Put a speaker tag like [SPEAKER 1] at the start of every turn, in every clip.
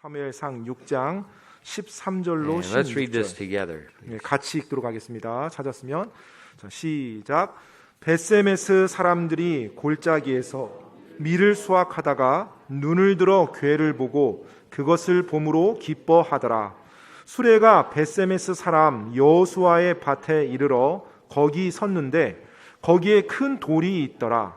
[SPEAKER 1] 사무엘상 6장 13절로
[SPEAKER 2] And let's read this
[SPEAKER 1] 16절
[SPEAKER 2] together.
[SPEAKER 1] 같이 읽도록 하겠습니다. 찾았으면 자, 시작. 벳세메스 사람들이 골짜기에서 밀을 수확하다가 눈을 들어 궤를 보고 그것을 봄으로 기뻐하더라. 수레가 벳세메스 사람 여호수아의 밭에 이르러 거기 섰는데 거기에 큰 돌이 있더라.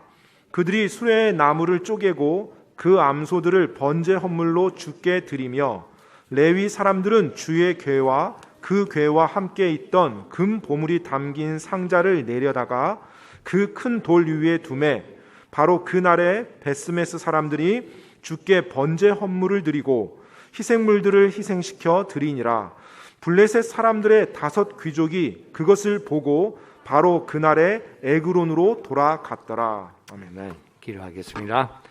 [SPEAKER 1] 그들이 수레의 나무를 쪼개고 그 암소들을 번제 헌물로 주께 드리며 레위 사람들은 주의 궤와 그 궤와 함께 있던 금 보물이 담긴 상자를 내려다가 그 큰 돌 위에 두매 바로 그날에 벳세메스 사람들이 주께 번제 헌물을 드리고 희생물들을 희생시켜 드리니라. 블레셋 사람들의 5 귀족이 그것을 보고 바로 그날에 에그론으로 돌아갔더라. 아멘.
[SPEAKER 2] Amen. 기도하겠습니다.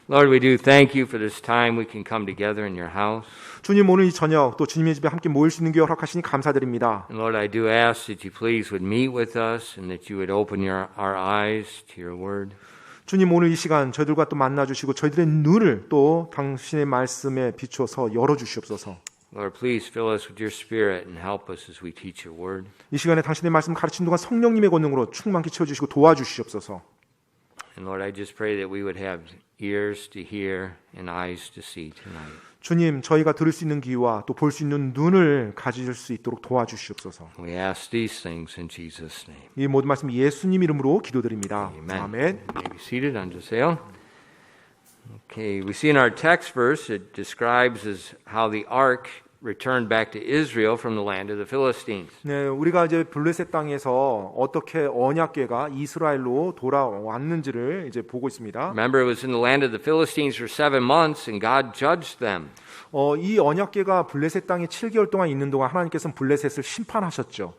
[SPEAKER 2] Lord, we do thank you for this time we can come together in your house.
[SPEAKER 1] 주님, 오늘 이 저녁 또 주님의 집에 함께 모일 수 있는 기회 허락하시니 감사드립니다.
[SPEAKER 2] And Lord, I do ask that you please would meet with us and that you would open our eyes to your word.
[SPEAKER 1] 주님, 오늘 이 시간 저희들과 또 만나주시고 저희들의 눈을 또 당신의 말씀에 비추어서 열어주시옵소서.
[SPEAKER 2] Lord, please fill us with your spirit and help us as we teach your word.
[SPEAKER 1] 이 시간에 당신의 말씀 가르치는 동안 성령님의 권능으로 충만히 채워주시고 도와주시옵소서.
[SPEAKER 2] And Lord, I just pray that we would have ears to hear and eyes to see tonight.
[SPEAKER 1] 주님, 저희가 들을 수 있는 귀와 또 볼 수 있는 눈을 가질 수 있도록 도와주시옵소서.
[SPEAKER 2] We ask these things in Jesus' name.
[SPEAKER 1] 이 모든 말씀 예수님 이름으로 기도드립니다.
[SPEAKER 2] Amen.
[SPEAKER 1] 아멘.
[SPEAKER 2] You may be seated. 앉으세요. Okay, we see in our text verse it describes as how the ark returned back to Israel from the land of the Philistines.
[SPEAKER 1] 네, 우리가 이제 블레셋 땅에서 어떻게 언약궤가 이스라엘로 돌아왔는지를 이제 보고 있습니다.
[SPEAKER 2] Remember, it was in the land of the Philistines for 7 months, and God judged them.
[SPEAKER 1] 이 언약궤가 블레셋 땅에 7개월 동안 있는 동안 하나님께서는 블레셋을 심판하셨죠.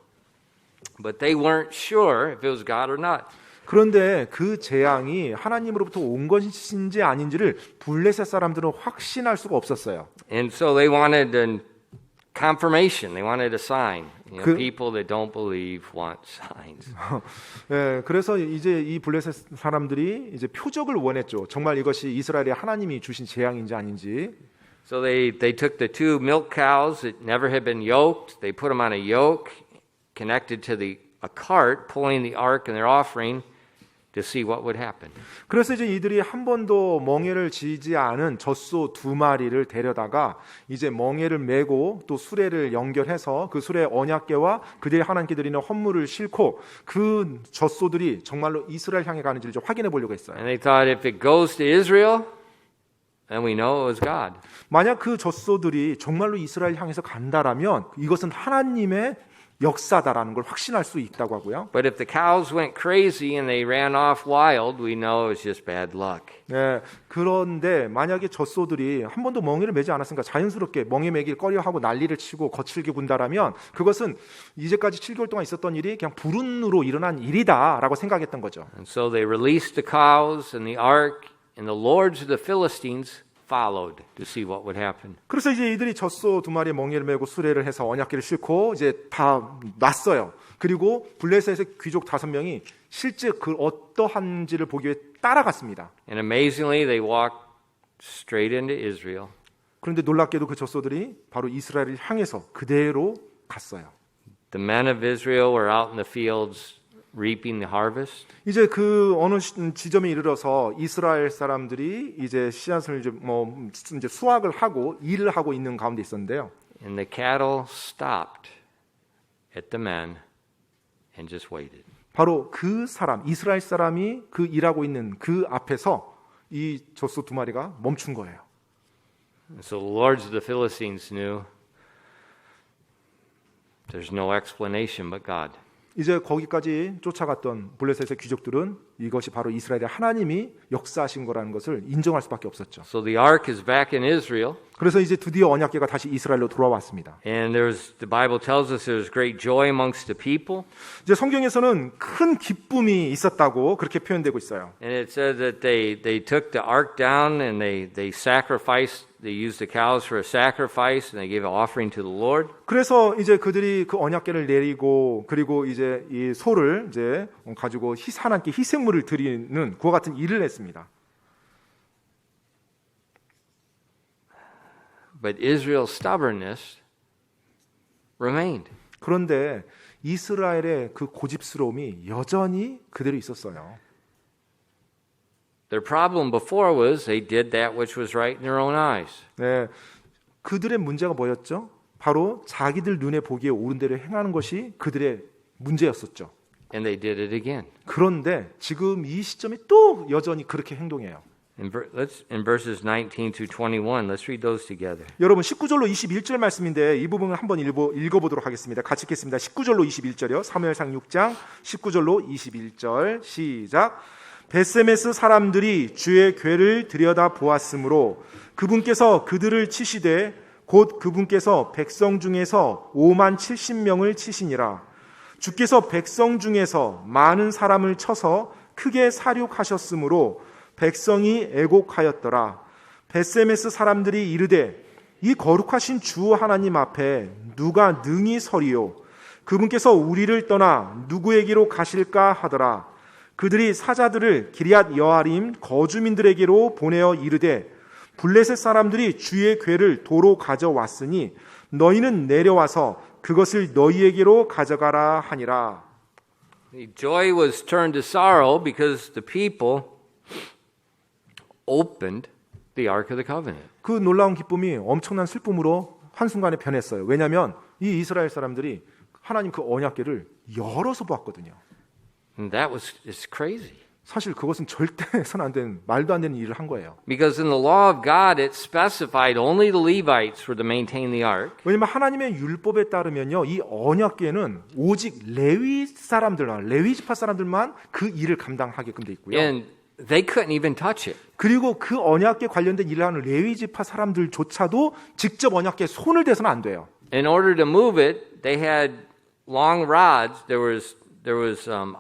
[SPEAKER 2] But they weren't sure if it was God or not.
[SPEAKER 1] 그런데 그 재앙이 하나님으로부터 온 것인지 아닌지를 블레셋 사람들은 확신할 수가 없었어요.
[SPEAKER 2] And so they wanted a confirmation. They wanted a sign. You know,
[SPEAKER 1] 그-
[SPEAKER 2] people that don't believe want signs.
[SPEAKER 1] 네, 그래서 이제 이 블레셋 사람들이 이제 표적을 원했죠. 정말 이것이 이스라엘의 하나님이 주신 재앙인지 아닌지.
[SPEAKER 2] So they took the 2 milk cows that never had been yoked. They put them on a yoke connected to a cart pulling the ark and their offering to see what would happen.
[SPEAKER 1] 그래서 이제 이들이 한 번도 멍에를 지지 않은 젖소 2마리를 데려다가 이제 멍에를 메고 또 수레를 연결해서 그 수레 언약궤와 그들이 하나님께 드리는 헌물을 싣고 그 젖소들이 정말로 이스라엘 향해 가는지를 좀 확인해 보려고 했어요.
[SPEAKER 2] And they thought if it goes to Israel, then we know it was God.
[SPEAKER 1] 만약 그 젖소들이 정말로 이스라엘 향해서 간다라면 이것은 하나님의 역사다라는 걸 확신할 수 있다고 하고요.
[SPEAKER 2] But if the cows went crazy and they ran off wild, we know it was just bad luck.
[SPEAKER 1] 네, 그런데 만약에 젖소들이 한 번도 멍에를 매지 않았으니까 자연스럽게 멍에 매길 꺼려하고 난리를 치고 거칠게 군다라면 그것은 이제까지 7개월 동안 있었던 일이 그냥 불운으로 일어난 일이다라고 생각했던 거죠.
[SPEAKER 2] And so they released the cows and the ark, and the lords of the Philistines followed to see what would happen.
[SPEAKER 1] 그래서 이제 이들이 젖소 2마리의 멍에를 메고 수레를 해서 언약궤를 싣고 이제 다 났어요. 그리고 블레셋의 귀족 5명이 실제 그 어떠한지를 보기 위해 따라갔습니다.
[SPEAKER 2] And amazingly, they walked straight into Israel.
[SPEAKER 1] 그런데 놀랍게도 그 젖소들이 바로 이스라엘을 향해서 그대로 갔어요.
[SPEAKER 2] The men of Israel were out in the fields reaping the harvest.
[SPEAKER 1] 이제 그 어느 지점에 이르러서 이스라엘 사람들이 이제 씨앗을 이제 수확을 하고 일을 하고 있는 가운데 있었는데요.
[SPEAKER 2] And the cattle stopped at the men and just waited.
[SPEAKER 1] 바로 그 사람, 이스라엘 사람이 그 일하고 있는 그 앞에서 이 젖소 2마리가 멈춘 거예요.
[SPEAKER 2] And so the lords of the Philistines knew there's no explanation but God.
[SPEAKER 1] 이제 거기까지 쫓아갔던 블레셋의 귀족들은 이것이 바로 이스라엘의 하나님이 역사하신 거라는 것을 인정할 수밖에 없었죠.
[SPEAKER 2] So the ark is back in Israel.
[SPEAKER 1] 그래서 이제 드디어 언약궤가 다시 이스라엘로 돌아왔습니다.
[SPEAKER 2] And the Bible tells us there's great joy amongst the people.
[SPEAKER 1] 이제 성경에서는 큰 기쁨이 있었다고 그렇게 표현되고 있어요.
[SPEAKER 2] And it says that they took the ark down and they sacrificed. They used the cows for a sacrifice and they gave an offering to the Lord.
[SPEAKER 1] 그래서 이제 그들이 그 언약궤를 내리고 그리고 이제 이 소를 이제 가지고 하나님께 희생물을 드리는 그와 같은 일을 했습니다.
[SPEAKER 2] But Israel's stubbornness remained.
[SPEAKER 1] 그런데 이스라엘의 그 고집스러움이 여전히 그대로 있었어요.
[SPEAKER 2] Their problem before was they did that which was right in their own eyes.
[SPEAKER 1] 네, 그들의 문제가 뭐였죠? 바로 자기들 눈에 보기에 옳은 대로 행하는 것이 그들의 문제였었죠.
[SPEAKER 2] And they did it again.
[SPEAKER 1] 그런데 지금 이 시점에 또 여전히 그렇게 행동해요.
[SPEAKER 2] In verses 19 through 21, let's read those together.
[SPEAKER 1] 여러분 19절로 21절 말씀인데 이 부분을 한번 읽어보도록 하겠습니다. 같이 읽겠습니다. 19절로 21절이요. 사무엘상 6장 19절로 21절 시작. 벳세메스 사람들이 주의 궤를 들여다 보았으므로 그분께서 그들을 치시되 곧 그분께서 백성 중에서 5만 70명을 치시니라. 주께서 백성 중에서 많은 사람을 쳐서 크게 사륙하셨으므로 백성이 애곡하였더라. 벳세메스 사람들이 이르되 이 거룩하신 주 하나님 앞에 누가 능히 서리요? 그분께서 우리를 떠나 누구에게로 가실까 하더라. 그들이 사자들을 기럇 여아림 거주민들에게로 보내어 이르되 블레셋 사람들이 주의 궤를 도로 가져왔으니 너희는 내려와서 그것을 너희에게로 가져가라 하니라.
[SPEAKER 2] Joy was turned to sorrow because the people opened the Ark of the Covenant.
[SPEAKER 1] 그 놀라운 기쁨이 엄청난 슬픔으로 한순간에 변했어요. 왜냐하면 이 이스라엘 사람들이 하나님 그 언약궤를 열어서 보았거든요.
[SPEAKER 2] And that was it's crazy.
[SPEAKER 1] 사실 그것은 절대 해서는 안 되는, 말도 안 되는 일을 한 거예요.
[SPEAKER 2] Because in the law of God it specified only the Levites were to maintain the ark.
[SPEAKER 1] 왜냐하면 하나님의 율법에 따르면요, 이 언약궤는 오직 레위 사람들만, 레위 지파 사람들만 그 일을 감당하게끔 돼 있고요.
[SPEAKER 2] And they couldn't even touch it.
[SPEAKER 1] 그리고 그 언약궤 관련된 일을 하는 레위 지파 사람들조차도 직접 언약궤에 손을 대서는 안 돼요.
[SPEAKER 2] In order to move it, they had long rods. There was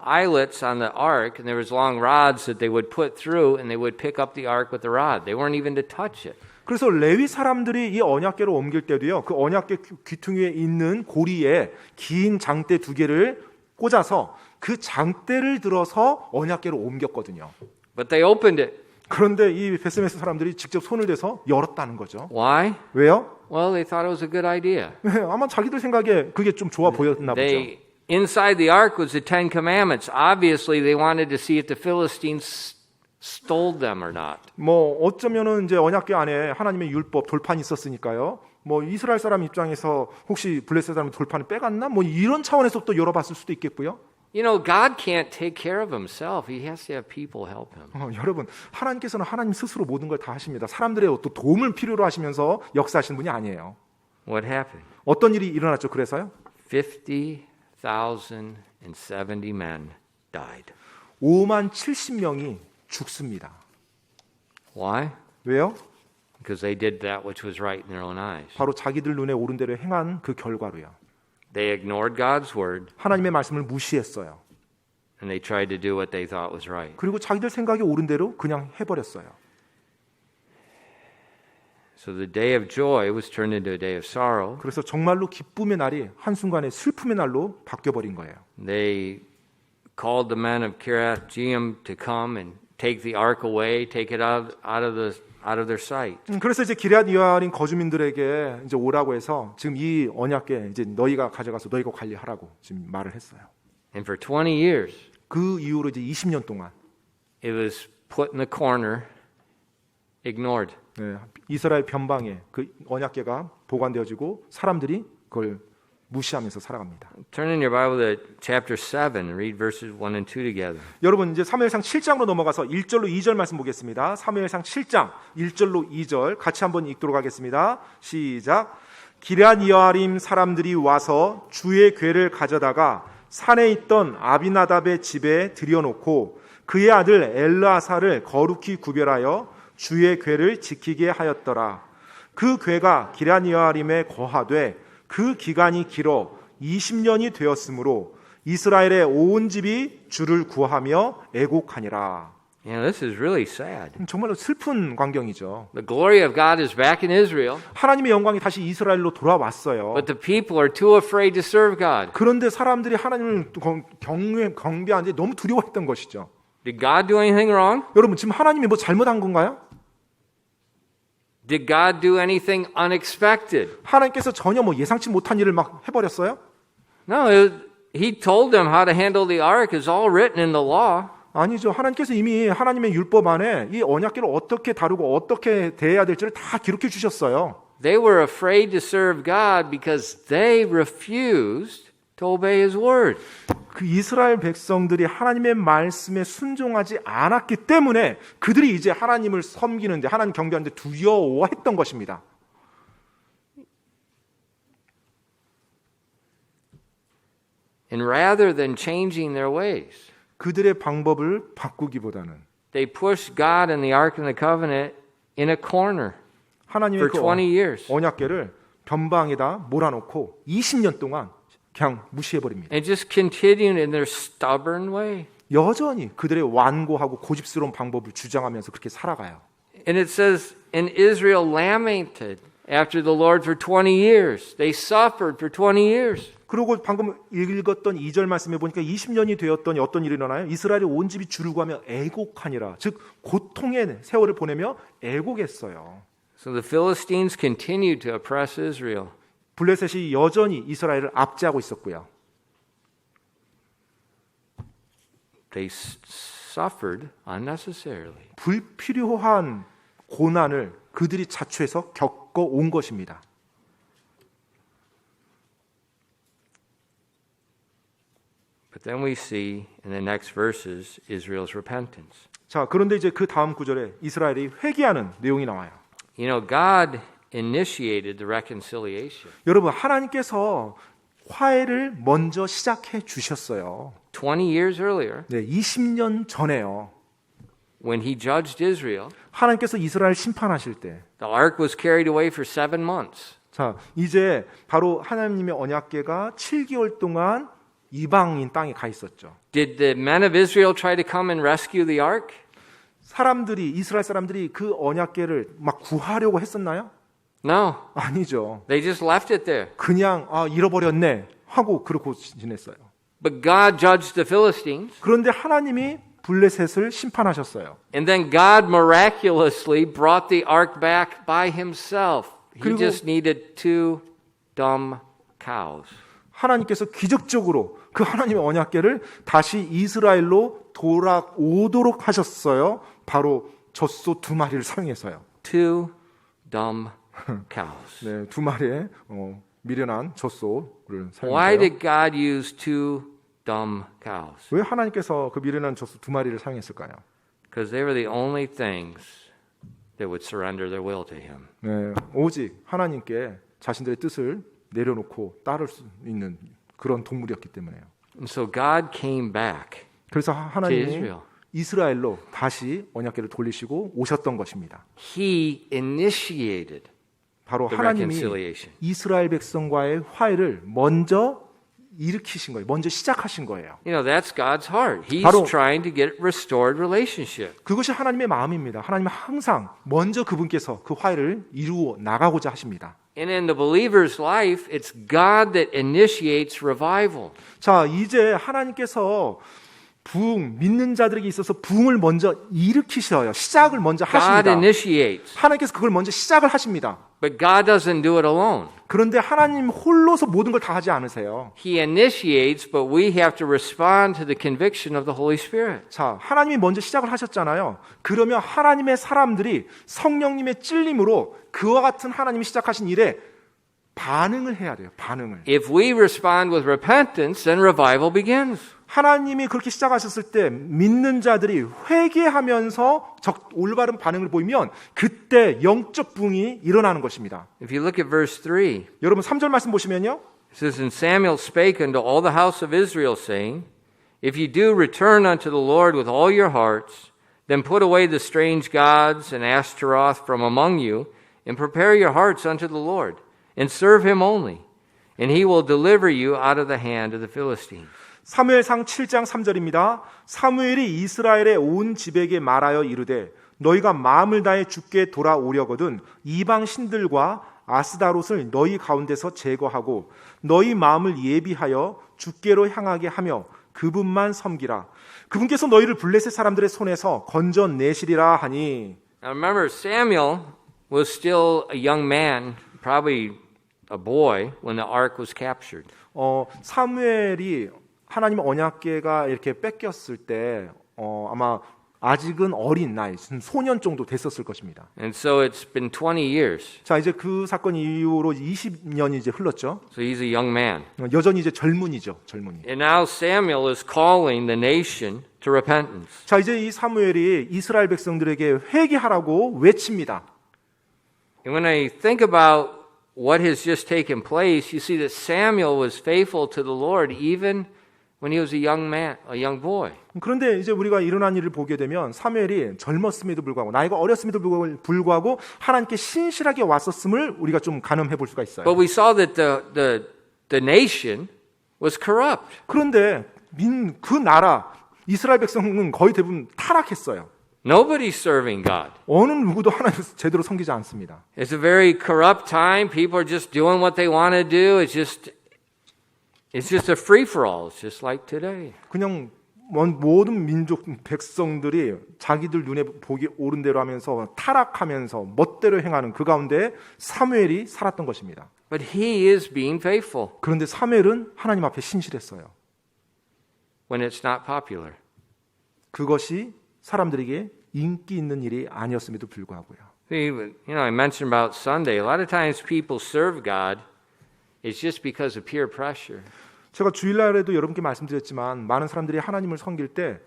[SPEAKER 2] eyelets on the ark, and there was long rods that they would put through, and they would pick up the ark with the rod. They weren't even to touch it.
[SPEAKER 1] 그래서 레위 사람들이 이 언약궤로 옮길 때도요, 그 언약궤 귀퉁이에 있는 고리에 긴 장대 2개를 꽂아서 그 장대를 들어서 언약궤로 옮겼거든요.
[SPEAKER 2] But they opened it.
[SPEAKER 1] 그런데 이 벳세메스 사람들이 직접 손을 대서 열었다는 거죠.
[SPEAKER 2] Why?
[SPEAKER 1] 왜요?
[SPEAKER 2] Well, they thought it was a good idea.
[SPEAKER 1] 아마 자기들 생각에 그게 좀 좋아 보였나 보죠.
[SPEAKER 2] Inside the ark was the Ten Commandments. Obviously, they wanted to see if the Philistines stole them or not.
[SPEAKER 1] 뭐 어쩌면은 이제 언약궤 안에 하나님의 율법 돌판이 있었으니까요. 뭐 이스라엘 사람 입장에서 혹시 블레셋 사람이 돌판을 빼갔나? 뭐 이런 차원에서 또 열어봤을 수도 있겠고요.
[SPEAKER 2] You know, God can't take care of himself. He has to have people help him.
[SPEAKER 1] 여러분, 하나님께서는 하나님 스스로 모든 걸 다 하십니다. 사람들의 또 도움을 필요로 하시면서 역사하시는 분이 아니에요.
[SPEAKER 2] What happened?
[SPEAKER 1] 어떤 일이 일어났죠? 그래서요?
[SPEAKER 2] 50,070 men died.
[SPEAKER 1] 5만 70명이 죽습니다.
[SPEAKER 2] Why?
[SPEAKER 1] 왜요?
[SPEAKER 2] Because they did that which was right in their own eyes.
[SPEAKER 1] 바로 자기들 눈에 옳은 대로 행한 그 결과로요.
[SPEAKER 2] They ignored God's word
[SPEAKER 1] 하나님의 말씀을 무시했어요.
[SPEAKER 2] and they tried to do what they thought was right.
[SPEAKER 1] 그리고 자기들 생각에 옳은 대로 그냥 해버렸어요.
[SPEAKER 2] So the day of joy was turned into a day of sorrow.
[SPEAKER 1] 그래서 정말로 기쁨의 날이 한순간에 슬픔의 날로 바뀌어버린 거예요.
[SPEAKER 2] They called the men of Kiriath Jearim to come and take the ark away, take it out of their sight.
[SPEAKER 1] 그래서 이제 기럇 여아림 거주민들에게 이제 오라고 해서 지금 이 언약궤 이제 너희가 가져가서 너희가 관리하라고 지금 말을 했어요.
[SPEAKER 2] And for 20 years,
[SPEAKER 1] 그 이후로 이제 20년 동안
[SPEAKER 2] it was put in the corner, ignored.
[SPEAKER 1] 네, 이스라엘 변방에 그 언약궤가 보관되어지고 사람들이 그걸 무시하면서 살아갑니다.
[SPEAKER 2] Turn in your Bible to chapter 7 and read verses 1 and 2 together.
[SPEAKER 1] 여러분 이제 사무엘상 7장으로 넘어가서 1절로 2절 말씀 보겠습니다. 사무엘상 7장 1절로 2절 같이 한번 읽도록 하겠습니다. 시작. 기럇 여아림 사람들이 와서 주의 궤를 가져다가 산에 있던 아비나답의 집에 들여놓고 그의 아들 엘르아사를 거룩히 구별하여 주의 궤를 지키게 하였더라. 그 궤가 기럇 여아림에 거하되 그 기간이 길어 20년이 되었으므로 이스라엘의 온 집이 주를 구하며 애곡하니라.
[SPEAKER 2] Yeah, this is really sad.
[SPEAKER 1] 정말로 슬픈 광경이죠.
[SPEAKER 2] The glory of God is back in Israel,
[SPEAKER 1] 하나님의 영광이 다시 이스라엘로 돌아왔어요.
[SPEAKER 2] but the people are too afraid to serve God.
[SPEAKER 1] 그런데 사람들이 하나님을 경배하는데 너무 두려워했던 것이죠.
[SPEAKER 2] Did God do anything wrong?
[SPEAKER 1] 여러분 지금 하나님이 뭐 잘못한 건가요?
[SPEAKER 2] Did God do anything unexpected?
[SPEAKER 1] 하나님께서 전혀 뭐 예상치 못한 일을 막 해버렸어요?
[SPEAKER 2] No, he told them how to handle the ark. It's all written in the law.
[SPEAKER 1] 아니죠. 하나님께서 이미 하나님의 율법 안에 이 언약궤를 어떻게 다루고 어떻게 대해야 될지를 다 기록해 주셨어요.
[SPEAKER 2] They were afraid to serve God because they refused to obey His word.
[SPEAKER 1] 그 이스라엘 백성들이 하나님의 말씀에 순종하지 않았기 때문에 그들이 이제 하나님을 섬기는데 하나님 경배하는데 두려워했던 것입니다.
[SPEAKER 2] And rather than changing their ways,
[SPEAKER 1] 그들의 방법을 바꾸기보다는
[SPEAKER 2] they pushed God and the Ark and the Covenant in a corner
[SPEAKER 1] 하나님의
[SPEAKER 2] for
[SPEAKER 1] 그
[SPEAKER 2] 20 years
[SPEAKER 1] 언약궤를 변방에다 몰아놓고 20년 동안 그냥 무시해버립니다.
[SPEAKER 2] and just continued in their stubborn way.
[SPEAKER 1] 여전히 그들의 완고하고 고집스러운 방법을 주장하면서 그렇게 살아가요.
[SPEAKER 2] And it says, and Israel lamented after the Lord for 20 years. They suffered for 20 years.
[SPEAKER 1] 그리고 방금 읽었던 2절 말씀에 보니까 20년이 되었더니 어떤 일이 일어나요? 이스라엘의 온 집이 주르고 하며 애곡하니라. 즉 고통의 세월을 보내며 애곡했어요.
[SPEAKER 2] So the Philistines continued to oppress Israel.
[SPEAKER 1] 블레셋이 여전히 이스라엘을 압제하고 있었고요.
[SPEAKER 2] They suffered unnecessarily.
[SPEAKER 1] 불필요한 고난을 그들이 자초해서 겪어온 것입니다.
[SPEAKER 2] But then we see in the next verses Israel's repentance.
[SPEAKER 1] 자, 그런데 이제 그 다음 구절에 이스라엘이 회개하는 내용이 나와요.
[SPEAKER 2] You know, God initiated the reconciliation.
[SPEAKER 1] 여러분, 하나님께서 화해를 먼저 시작해 주셨어요.
[SPEAKER 2] 20 years earlier,
[SPEAKER 1] 네, 20년 전에요.
[SPEAKER 2] when he judged Israel,
[SPEAKER 1] 하나님께서 이스라엘 심판하실 때,
[SPEAKER 2] the ark was carried away for 7 months.
[SPEAKER 1] 자, 이제 바로 하나님의 언약궤가 7개월 동안 이방인 땅에 가 있었죠.
[SPEAKER 2] Did the men of Israel try to come and rescue the ark?
[SPEAKER 1] 사람들이 이스라엘 사람들이 그 언약궤를 막 구하려고 했었나요?
[SPEAKER 2] No.
[SPEAKER 1] 아니죠.
[SPEAKER 2] They just left it there.
[SPEAKER 1] 그냥 잃어버렸네 하고 그러고 지냈어요.
[SPEAKER 2] But God judged the Philistines,
[SPEAKER 1] 그런데 하나님이 블레셋을 심판하셨어요.
[SPEAKER 2] and then God miraculously brought the ark back by himself. He
[SPEAKER 1] 그리고-
[SPEAKER 2] just needed 2 dumb cows.
[SPEAKER 1] 하나님께서 기적적으로 그 하나님의 언약궤를 다시 이스라엘로 돌아오도록 하셨어요. 바로 젖소 2마리를 사용해서요.
[SPEAKER 2] 2 dumb cows.
[SPEAKER 1] 네, 2마리의 미련한 젖소를
[SPEAKER 2] Why
[SPEAKER 1] 사용했어요.
[SPEAKER 2] did God use 2 dumb cows?
[SPEAKER 1] 왜 하나님께서 그 미련한 젖소 2마리를 사용했을까요?
[SPEAKER 2] Because they were the only things that would surrender their will to him.
[SPEAKER 1] 네, 오직 하나님께 자신들의 뜻을 내려놓고 따를 수 있는 그런 동물이었기 때문에요.
[SPEAKER 2] And so God came back
[SPEAKER 1] 그래서
[SPEAKER 2] to
[SPEAKER 1] 하나님이
[SPEAKER 2] Israel.
[SPEAKER 1] 이스라엘로 다시 언약궤를 돌리시고 오셨던 것입니다.
[SPEAKER 2] He initiated
[SPEAKER 1] 바로
[SPEAKER 2] the
[SPEAKER 1] 하나님이
[SPEAKER 2] reconciliation.
[SPEAKER 1] 이스라엘 백성과의 화해를 먼저 일으키신 거예요. 먼저 시작하신 거예요.
[SPEAKER 2] You know, that's God's heart. He's
[SPEAKER 1] 바로-
[SPEAKER 2] trying to get restored relationship.
[SPEAKER 1] 그것이 하나님의 마음입니다. 하나님은 항상 먼저 그분께서 그 화해를 이루어 나가고자 하십니다.
[SPEAKER 2] And in the believer's life, it's God that initiates revival.
[SPEAKER 1] 자, 이제 하나님께서 믿는 자들에게 있어서 부흥을 먼저 일으키셔요. 시작을 먼저
[SPEAKER 2] God
[SPEAKER 1] 하십니다.
[SPEAKER 2] initiates,
[SPEAKER 1] 하나님께서 그걸 먼저 시작을 하십니다.
[SPEAKER 2] but God doesn't do it alone.
[SPEAKER 1] 그런데 하나님 홀로서 모든 걸 다 하지 않으세요.
[SPEAKER 2] He initiates, but we have to respond to the conviction of the Holy Spirit.
[SPEAKER 1] 자, 하나님이 먼저 시작을 하셨잖아요. 그러면 하나님의 사람들이 성령님의 찔림으로 그와 같은 하나님이 시작하신 일에 반응을 해야 돼요. 반응을.
[SPEAKER 2] If we respond with repentance, then revival begins.
[SPEAKER 1] 하나님이 그렇게 시작하셨을 때 믿는 자들이 회개하면서 올바른 반응을 보이면 그때 영적 부흥이 일어나는 것입니다.
[SPEAKER 2] If you look at verse 3,
[SPEAKER 1] 여러분 3절 말씀 보시면요.
[SPEAKER 2] it says, And Samuel spake unto all the house of Israel, saying, If ye do return unto the Lord with all your hearts, then put away the strange gods and Ashtaroth from among you, and prepare your hearts unto the Lord, and serve him only, and he will deliver you out of the hand of the Philistines.
[SPEAKER 1] 사무엘상 7장 3절입니다. 사무엘이 이스라엘의 온 집에게 말하여 이르되 너희가 마음을 다해 주께 돌아오려거든 이방 신들과 아스다롯을 너희 가운데서 제거하고 너희 마음을 예비하여 주께로 향하게 하며 그분만 섬기라. 그분께서 너희를 블레셋 사람들의 손에서 건져내시리라 하니.
[SPEAKER 2] Now remember, Samuel was still a young man, probably a boy, when the ark was captured.
[SPEAKER 1] 사무엘이 하나님 언약궤가 이렇게 뺏겼을 때 아마 아직은 어린 나이, 소년 정도 됐었을 것입니다.
[SPEAKER 2] And so it's been 20 years.
[SPEAKER 1] 자, 이제 그 사건 이후로 20년이 이제 흘렀죠.
[SPEAKER 2] So he's a young man.
[SPEAKER 1] 여전히 이제 젊은이죠, 젊은이.
[SPEAKER 2] And now Samuel is calling the nation to repentance.
[SPEAKER 1] 자, 이제 이 사무엘이 이스라엘 백성들에게 회개하라고 외칩니다.
[SPEAKER 2] And when I think about what has just taken place, you see that Samuel was faithful to the Lord even when he was a young man, a young boy.
[SPEAKER 1] 그런데 이제 우리가 일어난 일을 보게 되면 사무엘이 젊었음에도 불구하고 나이가 어렸음에도 불구하고 하나님께 신실하게 왔었음을 우리가 좀 가늠해 볼 수가 있어요.
[SPEAKER 2] But we saw that the nation was corrupt.
[SPEAKER 1] 그런데 그 나라 이스라엘 백성은 거의 대부분 타락했어요.
[SPEAKER 2] Nobody's serving God.
[SPEAKER 1] 어느 누구도 하나님을 제대로 섬기지 않습니다.
[SPEAKER 2] It's a very corrupt time. People are just doing what they want to do. It's just a free-for-all. It's just like today.
[SPEAKER 1] 그냥 모든 민족 백성들이 자기들 눈에 보기 옳은 대로 하면서 타락하면서 멋대로 행하는 그 가운데 사무엘이 살았던 것입니다.
[SPEAKER 2] But he is being faithful
[SPEAKER 1] 그런데 사무엘은 하나님 앞에 신실했어요.
[SPEAKER 2] when it's not popular.
[SPEAKER 1] 그것이 사람들에게 인기 있는 일이 아니었음에도 불구하고요.
[SPEAKER 2] You know, I mentioned about Sunday. A lot of times people serve God, it's just because of peer pressure.
[SPEAKER 1] 제가 주일날에도 여러분께 말씀드렸지만 많은 사람들이 하나님을 섬길 때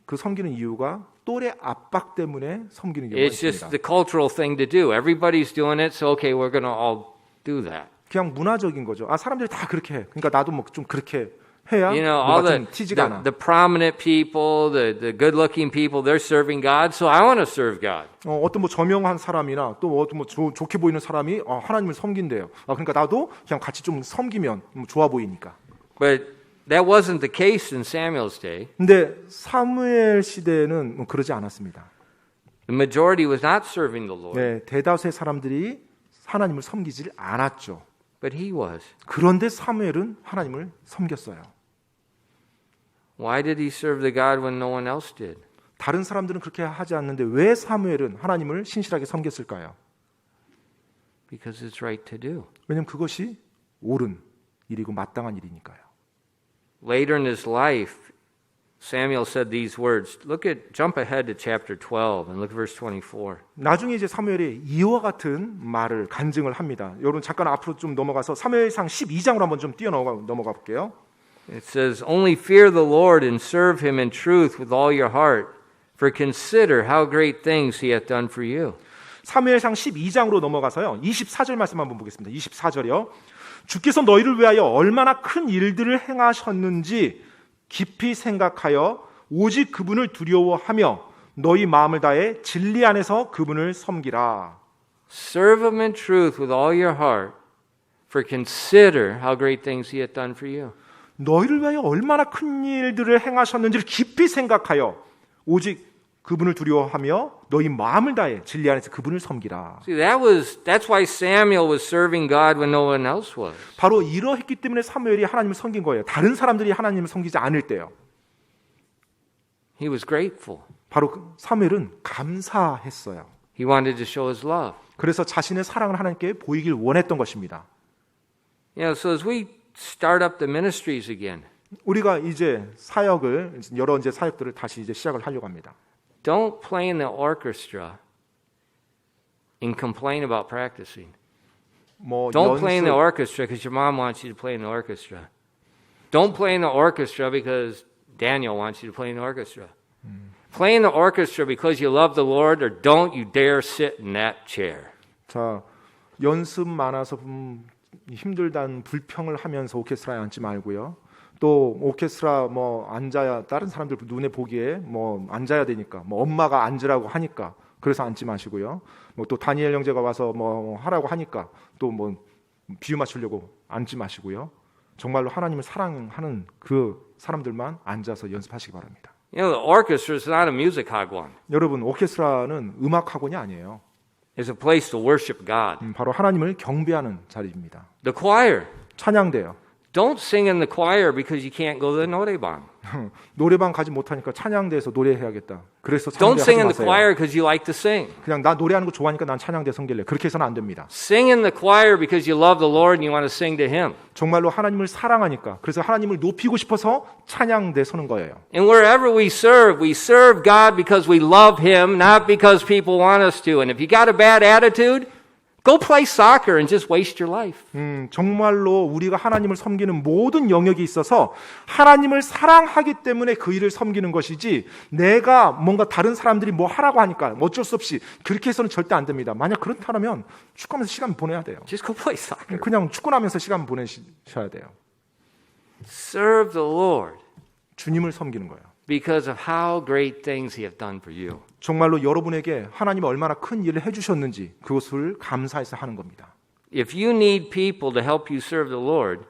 [SPEAKER 1] 그 섬기는 이유가 또래 압박 때문에 섬기는 경우가
[SPEAKER 2] It's just
[SPEAKER 1] 있습니다.
[SPEAKER 2] the cultural thing to do. Everybody's doing it, so okay, we're going to all do that.
[SPEAKER 1] 그냥 문화적인 거죠. 아, 사람들이 다 그렇게 해. 그러니까 나도 뭐 좀 그렇게 해야
[SPEAKER 2] You know, all
[SPEAKER 1] 뭐가 좀 튀지가 않아.
[SPEAKER 2] the prominent people, the good-looking people, they're serving God, so I want to serve God.
[SPEAKER 1] 어떤 뭐 저명한 사람이나 또 어떤 뭐 좋게 보이는 사람이 하나님을 섬긴대요. 그러니까 나도 그냥 같이 좀 섬기면 좋아 보이니까.
[SPEAKER 2] But that wasn't the case in Samuel's day.
[SPEAKER 1] 근데 사무엘 시대에는 뭐 그러지 않았습니다.
[SPEAKER 2] The majority was not serving the Lord,
[SPEAKER 1] 네, 대다수의 사람들이 하나님을 섬기질 않았죠.
[SPEAKER 2] but he was.
[SPEAKER 1] 그런데 사무엘은 하나님을 섬겼어요.
[SPEAKER 2] Why did he serve the God when no one else did?
[SPEAKER 1] 다른 사람들은 그렇게 하지 않는데 왜 사무엘은 하나님을 신실하게 섬겼을까요?
[SPEAKER 2] Because it's right to do.
[SPEAKER 1] 왜냐하면 그것이 옳은 일이고 마땅한 일이니까요.
[SPEAKER 2] Later in his life, Samuel said these words. Jump ahead to chapter 12 and look at verse 24.
[SPEAKER 1] 나중에 이제 사무엘이 이와 같은 말을 간증을 합니다. 여러분 잠깐 앞으로 좀 넘어가서 사무엘상 12장으로 한번 좀 넘어가 볼게요.
[SPEAKER 2] It says, Only fear the Lord and serve him in truth with all your heart, for consider how great things he hath done for you.
[SPEAKER 1] 사무엘상 12장으로 넘어가서요. 24절 말씀 한번 보겠습니다. 24절이요. 주께서 너희를 위하여 얼마나 큰 일들을 행하셨는지 깊이 생각하여 오직 그분을 두려워하며 너희 마음을 다해 진리 안에서 그분을 섬기라.
[SPEAKER 2] Serve him in truth with all your heart, for consider how great things he hath done for you.
[SPEAKER 1] 너희를 위하여 얼마나 큰 일들을 행하셨는지를 깊이 생각하여 오직 그분을 두려워하며 너희 마음을 다해 진리 안에서 그분을 섬기라.
[SPEAKER 2] See, that's why Samuel was serving God when no one else was.
[SPEAKER 1] 바로 이러했기 때문에 사무엘이 하나님을 섬긴 거예요. 다른 사람들이 하나님을 섬기지 않을 때요.
[SPEAKER 2] He was grateful.
[SPEAKER 1] 바로 사무엘은 감사했어요.
[SPEAKER 2] He wanted to show his love.
[SPEAKER 1] 그래서 자신의 사랑을 하나님께 보이길 원했던 것입니다.
[SPEAKER 2] You know, so as we start up the ministries again,
[SPEAKER 1] 우리가 이제 사역을 여러 이제 사역들을 다시 이제 시작을 하려고 합니다.
[SPEAKER 2] don't play in the orchestra and complain about practicing.
[SPEAKER 1] 뭐
[SPEAKER 2] Don't play in the
[SPEAKER 1] 연습,
[SPEAKER 2] orchestra because your mom wants you to play in the orchestra. Don't play in the orchestra because Daniel wants you to play in the orchestra. Play in the orchestra because you love the Lord, or don't you dare sit in that chair.
[SPEAKER 1] 자, 연습 많아서 힘들다는 불평을 하면서 오케스트라에 앉지 말고요. 또 오케스트라 뭐 앉아야 다른 사람들 눈에 보기에 뭐 앉아야 되니까 뭐 엄마가 앉으라고 하니까 그래서 앉지 마시고요. 뭐 또 다니엘 형제가 와서 뭐 하라고 하니까 또 뭐 비유 맞추려고 앉지 마시고요. 정말로 하나님을 사랑하는 그 사람들만 앉아서 연습하시기 바랍니다.
[SPEAKER 2] You know, the orchestra is not a music hagwon.
[SPEAKER 1] 여러분, 오케스트라는 음악 학원이 아니에요.
[SPEAKER 2] It's a place to worship God.
[SPEAKER 1] 바로 하나님을 경배하는 자리입니다.
[SPEAKER 2] The choir,
[SPEAKER 1] 찬양대요.
[SPEAKER 2] Don't sing in the choir because you can't go to the 노래방.
[SPEAKER 1] 노래방 가지 못하니까 찬양대에서 노래해야겠다. 그래서
[SPEAKER 2] Don't
[SPEAKER 1] 찬양대
[SPEAKER 2] sing
[SPEAKER 1] 하지
[SPEAKER 2] in the
[SPEAKER 1] 마세요.
[SPEAKER 2] choir because you like to sing.
[SPEAKER 1] 그냥 나 노래하는 거 좋아하니까 난 찬양대 섬길래. 그렇게 해서는 안 됩니다.
[SPEAKER 2] Sing in the choir because you love the Lord and you want to sing to Him.
[SPEAKER 1] 정말로 하나님을 사랑하니까 그래서 하나님을 높이고 싶어서 찬양대 서는 거예요.
[SPEAKER 2] And wherever we serve God because we love Him, not because people want us to. And if you got a bad attitude, go play soccer and just waste your life.
[SPEAKER 1] 정말로 우리가 하나님을 섬기는 모든 영역이 있어서 하나님을 사랑하기 때문에 그 일을 섬기는 것이지 내가 뭔가 다른 사람들이 뭐 하라고 하니까 어쩔 수 없이 그렇게 해서는 절대 안 됩니다. 만약 그렇다면 축구하면서 시간 보내야 돼요.
[SPEAKER 2] Just go play soccer.
[SPEAKER 1] 그냥 축구하면서 시간 보내셔야 돼요.
[SPEAKER 2] Serve the Lord
[SPEAKER 1] 주님을 섬기는 거예요.
[SPEAKER 2] because of how great things He have done for you.
[SPEAKER 1] 정말로 여러분에게 하나님이 얼마나 큰 일을 해주셨는지 그것을 감사해서 하는 겁니다.
[SPEAKER 2] If you need people to help you serve the Lord,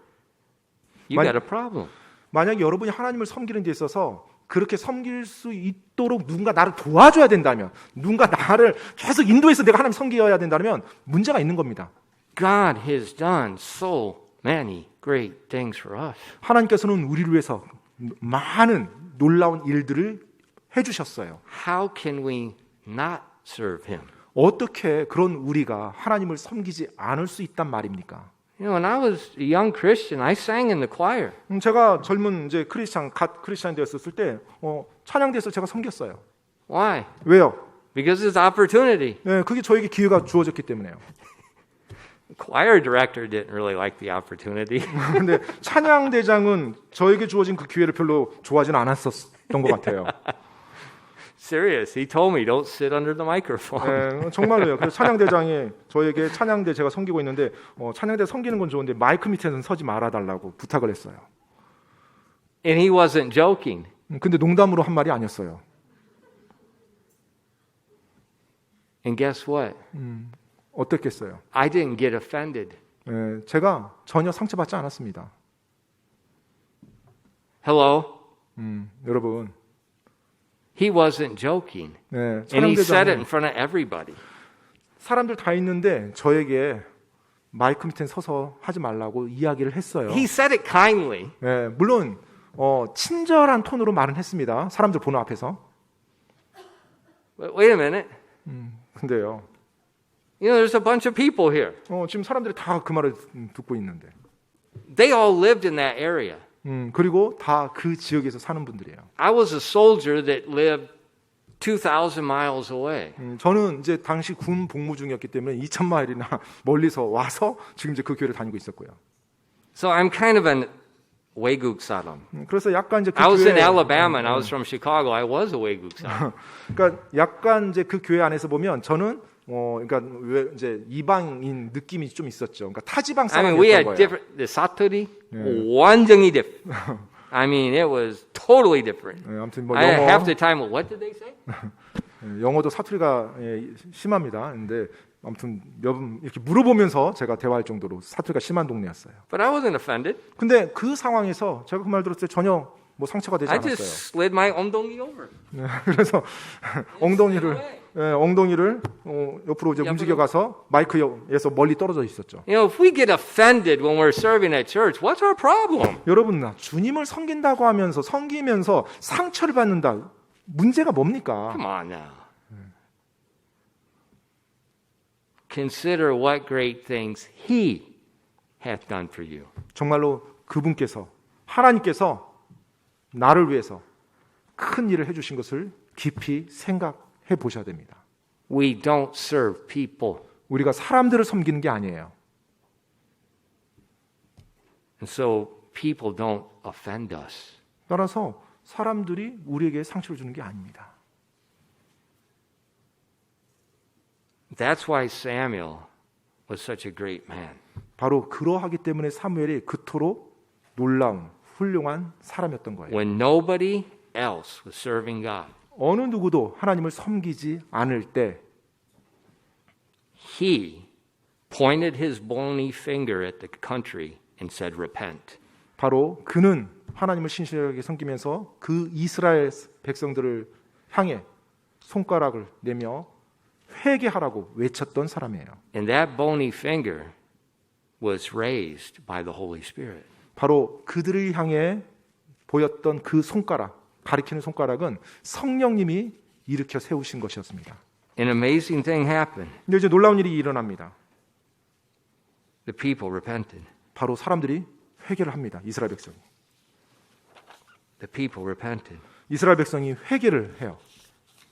[SPEAKER 2] you got a problem.
[SPEAKER 1] 만약에 여러분이 하나님을 섬기는 데 있어서 그렇게 섬길 수 있도록 누군가 나를 도와줘야 된다면, 누군가 나를 계속 인도해서 내가 하나님 섬겨야 된다면 문제가 있는 겁니다.
[SPEAKER 2] God has done so many great things for us.
[SPEAKER 1] 하나님께서는 우리를 위해서 많은 놀라운 일들을 해주셨어요.
[SPEAKER 2] How can we not serve Him?
[SPEAKER 1] 어떻게 그런 우리가 하나님을 섬기지 않을 수 있단 말입니까?
[SPEAKER 2] You know, when I was a young Christian, I sang in the choir.
[SPEAKER 1] 제가 젊은 이제 갓 크리스찬 되었을 때 찬양대에서 제가 섬겼어요.
[SPEAKER 2] Why?
[SPEAKER 1] 왜요?
[SPEAKER 2] Because it's opportunity.
[SPEAKER 1] 네, 그게 저에게 기회가 주어졌기 때문에요.
[SPEAKER 2] Choir director didn't really like the opportunity.
[SPEAKER 1] 근데 찬양대장은 저에게 주어진 그 기회를 별로 좋아하지는 않았었던 것 같아요.
[SPEAKER 2] Serious. He told me don't sit under the microphone.
[SPEAKER 1] 네, 정말로요. 그래서 찬양대장이 저에게 찬양대 제가 섬기고 있는데 찬양대 섬기는 건 좋은데 마이크 밑에는 서지 말아달라고 부탁을 했어요.
[SPEAKER 2] And he wasn't joking.
[SPEAKER 1] 근데 농담으로 한 말이 아니었어요.
[SPEAKER 2] And guess what?
[SPEAKER 1] 어떻겠어요?
[SPEAKER 2] I didn't get offended.
[SPEAKER 1] 네, 제가 전혀 상처받지 않았습니다.
[SPEAKER 2] Hello?
[SPEAKER 1] 여러분.
[SPEAKER 2] He wasn't joking.
[SPEAKER 1] 네,
[SPEAKER 2] And he said it
[SPEAKER 1] 찬양대장은
[SPEAKER 2] in front of everybody.
[SPEAKER 1] 사람들 다 있는데 저에게 마이크 밑에 서서 하지 말라고 이야기를 했어요.
[SPEAKER 2] He said it kindly.
[SPEAKER 1] 네, 물론 친절한 톤으로 말은 했습니다. 사람들 보는 앞에서.
[SPEAKER 2] But wait a minute.
[SPEAKER 1] 근데요.
[SPEAKER 2] You know, there's a bunch of people here.
[SPEAKER 1] 지금 사람들이 다 그 말을 듣고 있는데.
[SPEAKER 2] They all lived in that area.
[SPEAKER 1] 그리고 다 그 지역에서 사는 분들이에요.
[SPEAKER 2] I was a soldier that lived 2,000 miles away.
[SPEAKER 1] 저는 이제 당시 군 복무 중이었기 때문에 2,000마일이나 멀리서 와서 지금 이제 그 교회를 다니고 있었고요.
[SPEAKER 2] So I'm kind of an 외국 사람.
[SPEAKER 1] 그래서 약간 이제 그
[SPEAKER 2] I was in
[SPEAKER 1] 교회
[SPEAKER 2] Alabama and I was from Chicago. I was a 외국 사람.
[SPEAKER 1] 그러니까 약간 이제 그 교회 안에서 보면 저는 그러니까 왜 이제 이방인 느낌이 좀 있었죠. 그러니까 타지방
[SPEAKER 2] I mean, we
[SPEAKER 1] 사람이었던
[SPEAKER 2] had
[SPEAKER 1] 거예요.
[SPEAKER 2] different. The 사투리 완전히 different. I mean, it was totally different.
[SPEAKER 1] 네, 아무튼 뭐
[SPEAKER 2] I half the time, what did they say?
[SPEAKER 1] 영어도 사투리가 심합니다. 근데 아무튼 이렇게 물어보면서 제가 대화할 정도로 사투리가 심한 동네였어요.
[SPEAKER 2] But I wasn't offended.
[SPEAKER 1] 근데 그 상황에서 제가 그 말 들었을 때 전혀 뭐 상처가 되지
[SPEAKER 2] I
[SPEAKER 1] 않았어요.
[SPEAKER 2] just slid my 엉덩이 over.
[SPEAKER 1] 그래서 엉덩이를 옆으로 이제 움직여 가서 마이크에서 멀리 떨어져 있었죠.
[SPEAKER 2] You know, if we get offended when we're serving at church, what's our problem?
[SPEAKER 1] 여러분, 주님을 섬긴다고 하면서 섬기면서 상처를 받는다. 문제가 뭡니까?
[SPEAKER 2] Come on now. Consider what great things He hath done for you.
[SPEAKER 1] 정말로 그분께서 하나님께서 나를 위해서 큰 일을 해주신 것을 깊이 생각해 보셔야 됩니다.
[SPEAKER 2] We don't serve people.
[SPEAKER 1] 우리가 사람들을 섬기는 게 아니에요.
[SPEAKER 2] And so people don't offend us.
[SPEAKER 1] 따라서 사람들이 우리에게 상처를 주는 게 아닙니다.
[SPEAKER 2] That's why Samuel was such a great man.
[SPEAKER 1] 바로 그러하기 때문에 사무엘이 그토록 놀라운 훌륭한 사람이었던 거예요.
[SPEAKER 2] When nobody else was serving God,
[SPEAKER 1] 어느 누구도 하나님을 섬기지 않을 때
[SPEAKER 2] he pointed his bony finger at the country and said, repent.
[SPEAKER 1] 바로 그는 하나님을 신실하게 섬기면서 그 이스라엘 백성들을 향해 손가락을 내며 회개하라고 외쳤던 사람이에요.
[SPEAKER 2] And that bony finger was raised by the Holy Spirit.
[SPEAKER 1] 바로 그들을 향해 보였던 그 손가락, 가리키는 손가락은 성령님이 일으켜 세우신 것이었습니다.
[SPEAKER 2] An amazing thing happened.
[SPEAKER 1] 근데 이제 놀라운 일이 일어납니다.
[SPEAKER 2] The people repented.
[SPEAKER 1] 바로 사람들이 회개를 합니다. 이스라엘 백성이.
[SPEAKER 2] The people repented.
[SPEAKER 1] 이스라엘 백성이 회개를 해요.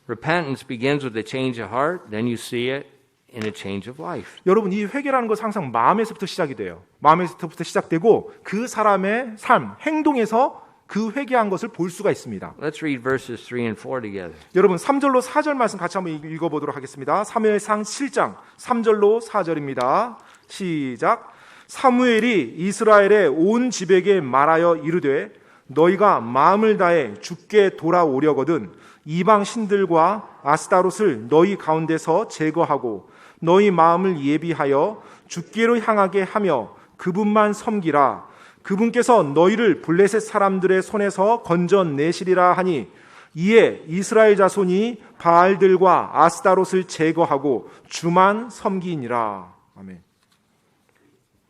[SPEAKER 2] Repentance begins with a change of heart, then you see it in a change of life.
[SPEAKER 1] 여러분, 이 회개라는 것은 항상 마음에서부터 시작이 돼요. 마음에서부터 시작되고 그 사람의 삶, 행동에서 그 회개한 것을 볼 수가 있습니다.
[SPEAKER 2] Let's read verses 3 and 4 together.
[SPEAKER 1] 여러분, 3절로 4절 말씀 같이 한번 읽어보도록 하겠습니다. 사무엘상 7장 3절로 4절입니다. 시작. 사무엘이 이스라엘의 온 집에게 말하여 이르되 너희가 마음을 다해 주께 돌아오려거든 이방 신들과 아스타롯을 너희 가운데서 제거하고 너희 마음을 예비하여 주께로 향하게 하며 그분만 섬기라. 그분께서 너희를 블레셋 사람들의 손에서 건져내시리라 하니 이에 이스라엘 자손이 바알들과 아스타롯을 제거하고 주만 섬기니라. 아멘.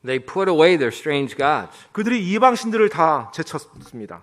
[SPEAKER 2] They put away their strange gods
[SPEAKER 1] 그들이 이방 신들을 다 제쳤습니다.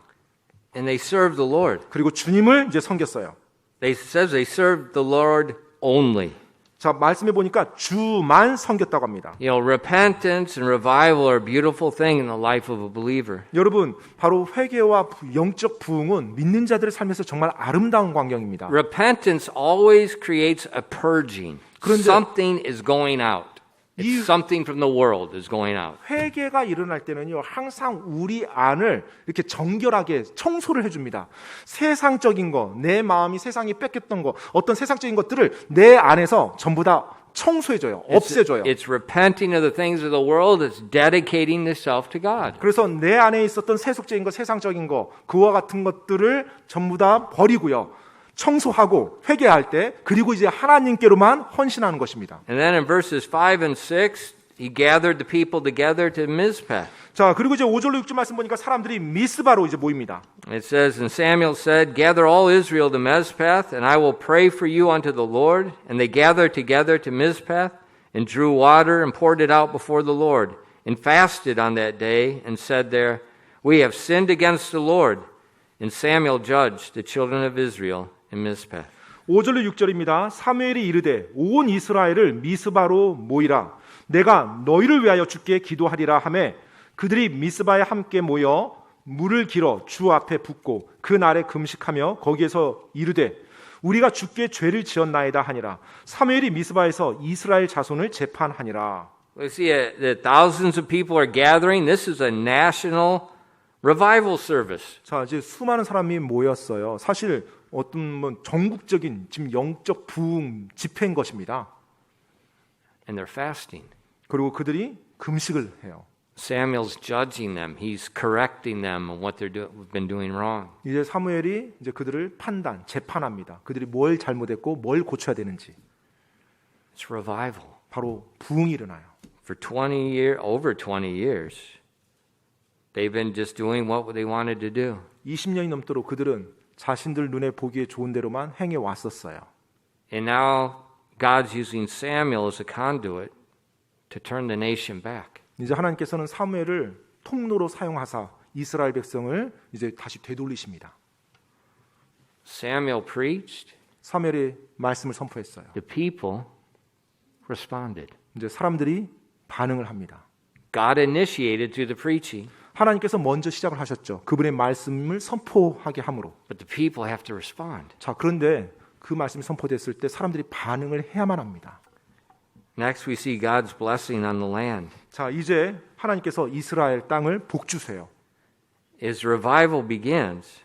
[SPEAKER 2] and they served the Lord.
[SPEAKER 1] 그리고 주님을 이제 섬겼어요.
[SPEAKER 2] They says they served the Lord only.
[SPEAKER 1] 자, 말씀해 보니까 주만 섬겼다고 합니다.
[SPEAKER 2] You know, repentance and revival are a beautiful thing in the life of a believer.
[SPEAKER 1] 여러분, 바로 회개와 영적 부흥은 믿는 자들의 삶에서 정말 아름다운 광경입니다.
[SPEAKER 2] Repentance always creates a purging.
[SPEAKER 1] 그런데-
[SPEAKER 2] Something is going out. It's something from the world is going out.
[SPEAKER 1] 회개가 일어날 때는요, 항상 우리 안을 이렇게 정결하게 청소를 해줍니다. 세상적인 거, 내 마음이 세상이 뺏겼던 거, 어떤 세상적인 것들을 내 안에서 전부 다 청소해줘요. 없애줘요.
[SPEAKER 2] It's repenting of the things of the world. It's dedicating the self to God.
[SPEAKER 1] 그래서 내 안에 있었던 세속적인 거, 세상적인 거, 그와 같은 것들을 전부 다 버리고요. 청소하고 회개할 때 그리고 이제 하나님께로만 헌신하는 것입니다.
[SPEAKER 2] And then in verses 5 and 6, he gathered the people together to Mizpah.
[SPEAKER 1] 자, 그리고 이제 5절로 6절 말씀 보니까 사람들이 미스바로 이제 모입니다.
[SPEAKER 2] It says, and Samuel said, gather all Israel to Mizpah, and I will pray for you unto the Lord. And they gathered together to Mizpah, and drew water, and poured it out before the Lord, and fasted on that day, and said there, we have sinned against the Lord. And Samuel judged the children of Israel in Mizpah.
[SPEAKER 1] 5절로 6절입니다. 사무엘이 이르되 온 이스라엘을 미스바로 모이라. 내가 너희를 위하여 주께 기도하리라 하매 그들이 미스바에 함께 모여 물을 길어 주 앞에 붓고 그 날에 금식하며 거기에서 이르되 우리가 주께 죄를 지었나이다 하니라. 사무엘이 미스바에서 이스라엘 자손을 재판하니라.
[SPEAKER 2] We see that thousands of people are gathering. This is a national revival service.
[SPEAKER 1] 자, 이제 수많은 사람이 모였어요. 사실 어떤 전국적인 지금 영적 부흥 집회인 것입니다.
[SPEAKER 2] And they're fasting.
[SPEAKER 1] 그리고 그들이 금식을 해요.
[SPEAKER 2] Samuel's judging them. He's correcting them on what they've been doing wrong.
[SPEAKER 1] 이제 사무엘이 이제 그들을 재판합니다. 그들이 뭘 잘못했고 뭘 고쳐야 되는지.
[SPEAKER 2] It's revival.
[SPEAKER 1] 바로 부흥이 일어나요.
[SPEAKER 2] For over 20 years, they've been just doing what they wanted to do.
[SPEAKER 1] 20년이 넘도록 그들은 자신들 눈에 보기에 좋은 대로만 행해 왔었어요.
[SPEAKER 2] And now God's using Samuel as a conduit to turn the nation back.
[SPEAKER 1] 이제 하나님께서는 사무엘을 통로로 사용하사 이스라엘 백성을 이제 다시 되돌리십니다.
[SPEAKER 2] Samuel preached.
[SPEAKER 1] 사무엘이 말씀을 선포했어요.
[SPEAKER 2] The people responded.
[SPEAKER 1] 이제 사람들이 반응을 합니다.
[SPEAKER 2] God initiated through the preaching,
[SPEAKER 1] 하나님께서 먼저 시작을 하셨죠. 그분의 말씀을 선포하게 함으로.
[SPEAKER 2] but the people have to respond.
[SPEAKER 1] 자, 그런데 그 말씀이 선포됐을 때 사람들이 반응을 해야만 합니다.
[SPEAKER 2] Next, we see God's blessing on the land.
[SPEAKER 1] 자, 이제 하나님께서 이스라엘 땅을 복주세요.
[SPEAKER 2] As revival begins,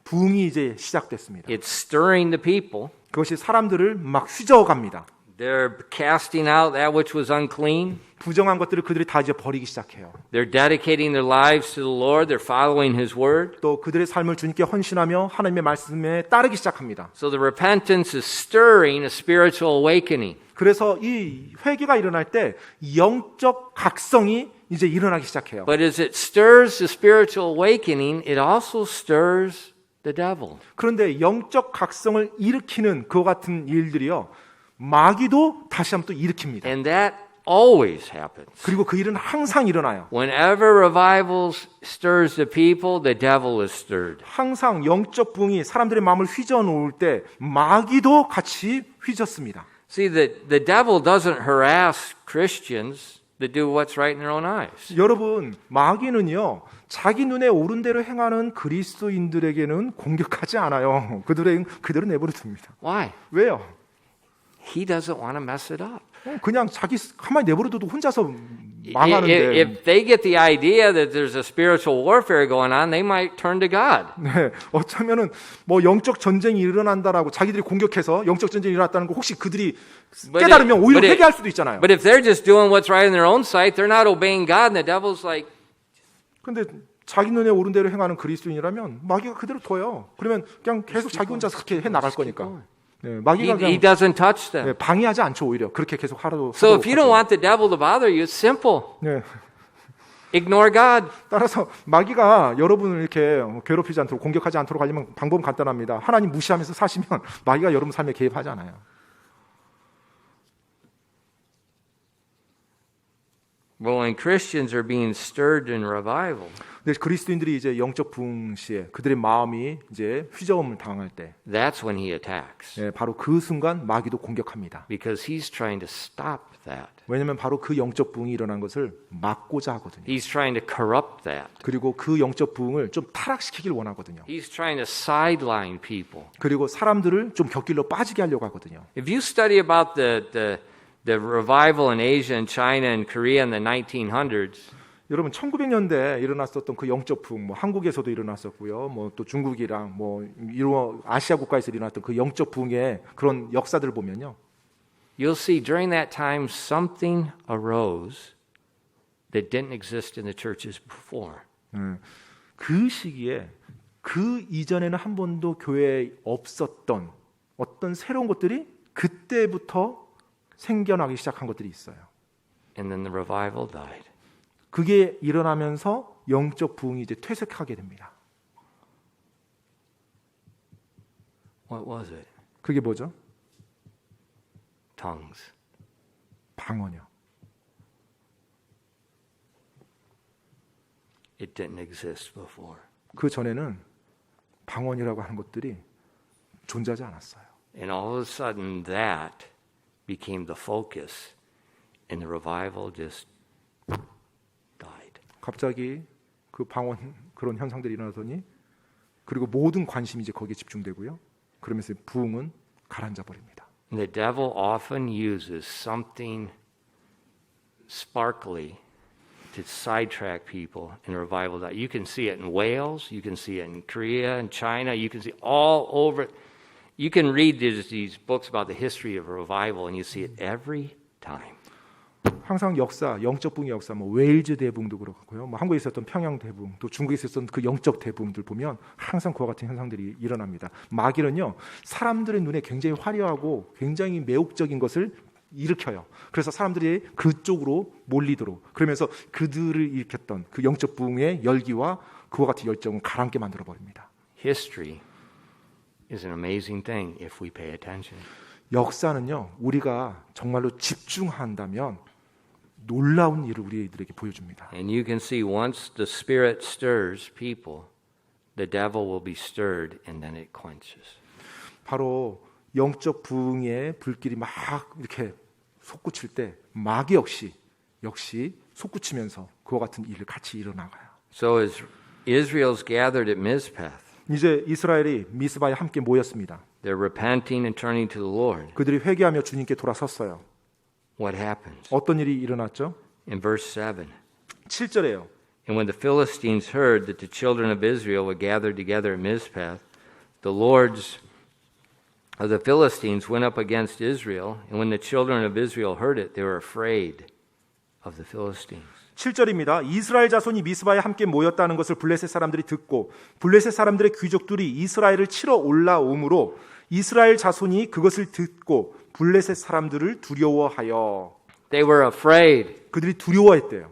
[SPEAKER 1] 부흥이 이제 시작됐습니다.
[SPEAKER 2] it's stirring the people.
[SPEAKER 1] 그것이 사람들을 막 휘저어갑니다.
[SPEAKER 2] They're casting out that which was unclean.
[SPEAKER 1] 부정한 것들을 그들이 다 이제 버리기 시작해요.
[SPEAKER 2] They're dedicating their lives to the Lord. They're following His word.
[SPEAKER 1] 또 그들의 삶을 주님께 헌신하며 하나님의 말씀에 따르기 시작합니다.
[SPEAKER 2] So the repentance is stirring a spiritual awakening.
[SPEAKER 1] 그래서 이 회개가 일어날 때 영적 각성이 이제 일어나기 시작해요.
[SPEAKER 2] But as it stirs the spiritual awakening, it also stirs the devil.
[SPEAKER 1] 그런데 영적 각성을 일으키는 그와 같은 일들이요, 마귀도 다시 한번 또 일으킵니다.
[SPEAKER 2] And that always happens.
[SPEAKER 1] 그리고 그 일은 항상 일어나요.
[SPEAKER 2] Whenever revival stirs the people, the devil is stirred.
[SPEAKER 1] 항상 영적 부흥이 사람들의 마음을 휘저어놓을 때 마귀도 같이 휘젓습니다.
[SPEAKER 2] See, the devil doesn't harass Christians that do what's right in their own eyes.
[SPEAKER 1] 여러분, 마귀는요, 자기 눈에 옳은 대로 행하는 그리스도인들에게는 공격하지 않아요. 그대로 내버려 둡니다.
[SPEAKER 2] Why?
[SPEAKER 1] 왜요?
[SPEAKER 2] He doesn't want to mess it up.
[SPEAKER 1] 그냥 자기 가만히 내버려둬도 혼자서 망하는데.
[SPEAKER 2] If they get the idea that there's a spiritual warfare going on, they might turn to God.
[SPEAKER 1] 네, 어쩌면은 뭐 영적 전쟁이 일어난다라고 자기들이 공격해서 영적 전쟁이 일어났다는 거 혹시 그들이 깨달으면 오히려 회개할 수도 있잖아요.
[SPEAKER 2] But if they're just doing what's right in their own sight, they're not obeying God, and the devil's like,
[SPEAKER 1] 근데 자기 눈에 옳은 대로 행하는 그리스도인이라면 마귀가 그대로 둬요. 그러면 그냥 계속 자기 혼자 그렇게 해 나갈 거니까. 네, 마귀가
[SPEAKER 2] he
[SPEAKER 1] 그냥
[SPEAKER 2] doesn't touch them.
[SPEAKER 1] 네, 방해하지 않죠. 오히려 그렇게 계속 하라도.
[SPEAKER 2] So if you don't want the devil to bother you, it's simple.
[SPEAKER 1] 네.
[SPEAKER 2] Ignore God.
[SPEAKER 1] 따라서 마귀가 여러분을 이렇게 괴롭히지 않도록 공격하지 않도록 하려면 방법은 간단합니다. 하나님 무시하면서 사시면 마귀가 여러분 삶에 개입하지 않아요.
[SPEAKER 2] Well, when Christians are being stirred in revival,
[SPEAKER 1] 근데 그리스도인들이 이제 영적 부흥 시에 그들의 마음이 이제 휘저음을 당할 때,
[SPEAKER 2] that's when he attacks.
[SPEAKER 1] 예, 바로 그 순간 마귀도 공격합니다.
[SPEAKER 2] Because he's trying to stop that.
[SPEAKER 1] 왜냐하면 바로 그 영적 부흥이 일어난 것을 막고자 하거든요.
[SPEAKER 2] He's trying to corrupt that.
[SPEAKER 1] 그리고 그 영적 부흥을 좀 타락시키길 원하거든요.
[SPEAKER 2] He's trying to sideline people.
[SPEAKER 1] 그리고 사람들을 좀 곁길로 빠지게 하려고 하거든요.
[SPEAKER 2] If you study about the revival in Asia and China and Korea in the 1900s,
[SPEAKER 1] 여러분 1900년대에 일어났었던 그 영적 부흥, 뭐 한국에서도 일어났었고요, 뭐 또 중국이랑 뭐 아시아 국가에서 일어났던 그 영적 부흥의 그런 역사들을 보면요,
[SPEAKER 2] you'll see during that time something arose that didn't exist in the churches before.
[SPEAKER 1] 그 시기에 그 이전에는 한 번도 교회에 없었던 어떤 새로운 것들이 그때부터 생겨나기 시작한 것들이 있어요.
[SPEAKER 2] And then the revival died.
[SPEAKER 1] 그게 일어나면서 영적 부흥이 이제 퇴색하게 됩니다.
[SPEAKER 2] What was it?
[SPEAKER 1] 그게 뭐죠?
[SPEAKER 2] Tongues.
[SPEAKER 1] 방언이요.
[SPEAKER 2] It didn't exist before.
[SPEAKER 1] 그 전에는 방언이라고 하는 것들이 존재하지 않았어요.
[SPEAKER 2] And all of a sudden that became the focus and the revival just died.
[SPEAKER 1] 갑자기 그 방언 그런 현상들이 일어나더니 그리고 모든 관심이 이제 거기에 집중되고요. 그러면서 부흥은 가라앉아 버립니다.
[SPEAKER 2] And the devil often uses something sparkly to sidetrack people in revival. You can see it in Wales, you can see it in Korea and China, you can see it all over. You can read these books about the history of revival and you see it every time.
[SPEAKER 1] 항상 역사, 영적 부흥의 역사, 뭐 웨일즈 대붕도 그렇고요. 뭐 한국에 있었던 평양 대붕, 또 중국에 있었던 그 영적 대붕들 보면 항상 그와 같은 현상들이 일어납니다. 마귀는요, 사람들의 눈에 굉장히 화려하고 굉장히 매혹적인 것을 일으켜요. 그래서 사람들이 그쪽으로 몰리도록 그러면서 그들을 일으켰던 그 영적 부흥의 열기와 그와 같은 열정을 가라앉게 만들어 버립니다.
[SPEAKER 2] History is an amazing thing if we pay attention.
[SPEAKER 1] 역사는요, 우리가 정말로 집중한다면 놀라운 일을 우리들에게 보여줍니다.
[SPEAKER 2] And you can see once the Spirit stirs people, the devil will be stirred and then it quenches.
[SPEAKER 1] 바로 영적 부흥의 불길이 막 이렇게 솟구칠 때 마귀 역시 솟구치면서 그와 같은 일을 같이 일어나가요.
[SPEAKER 2] So as Israel's gathered at Mizpah,
[SPEAKER 1] 이제 이스라엘이 미스바에 함께 모였습니다.
[SPEAKER 2] they're repenting and turning to the Lord.
[SPEAKER 1] 그들이 회개하며 주님께 돌아섰어요.
[SPEAKER 2] What happens?
[SPEAKER 1] 어떤 일이 일어났죠?
[SPEAKER 2] In verse 7.
[SPEAKER 1] 7절에요.
[SPEAKER 2] And when the Philistines heard that the children of Israel were gathered together at Mizpah, the lords of the Philistines went up against Israel, and when the children of Israel heard it, they were afraid of the Philistines.
[SPEAKER 1] 7절입니다. 이스라엘 자손이 미스바에 함께 모였다는 것을 블레셋 사람들이 듣고 블레셋 사람들의 귀족들이 이스라엘을 치러 올라오므로 이스라엘 자손이 그것을 듣고 블레셋 사람들을 두려워하여
[SPEAKER 2] They were afraid.
[SPEAKER 1] 그들이 두려워했대요.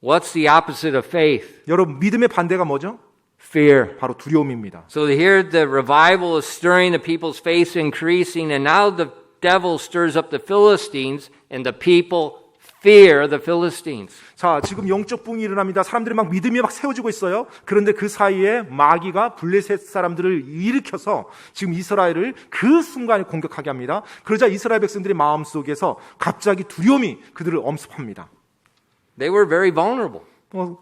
[SPEAKER 2] What's the opposite of faith?
[SPEAKER 1] 여러분, 믿음의 반대가 뭐죠?
[SPEAKER 2] Fear.
[SPEAKER 1] 바로 두려움입니다.
[SPEAKER 2] So here the revival is stirring the people's faith, increasing, and now the devil stirs up the Philistines, and the people fear the Philistines.
[SPEAKER 1] 자, 지금 영적 붕이 일어납니다. 사람들이 막 믿음이 막 세워지고 있어요. 그런데 그 사이에 마귀가 블레셋 사람들을 일으켜서 지금 이스라엘을 그 순간에 공격하게 합니다. 그러자 이스라엘 백성들의 마음속에서 갑자기 두려움이 그들을 엄습합니다.
[SPEAKER 2] They were very vulnerable.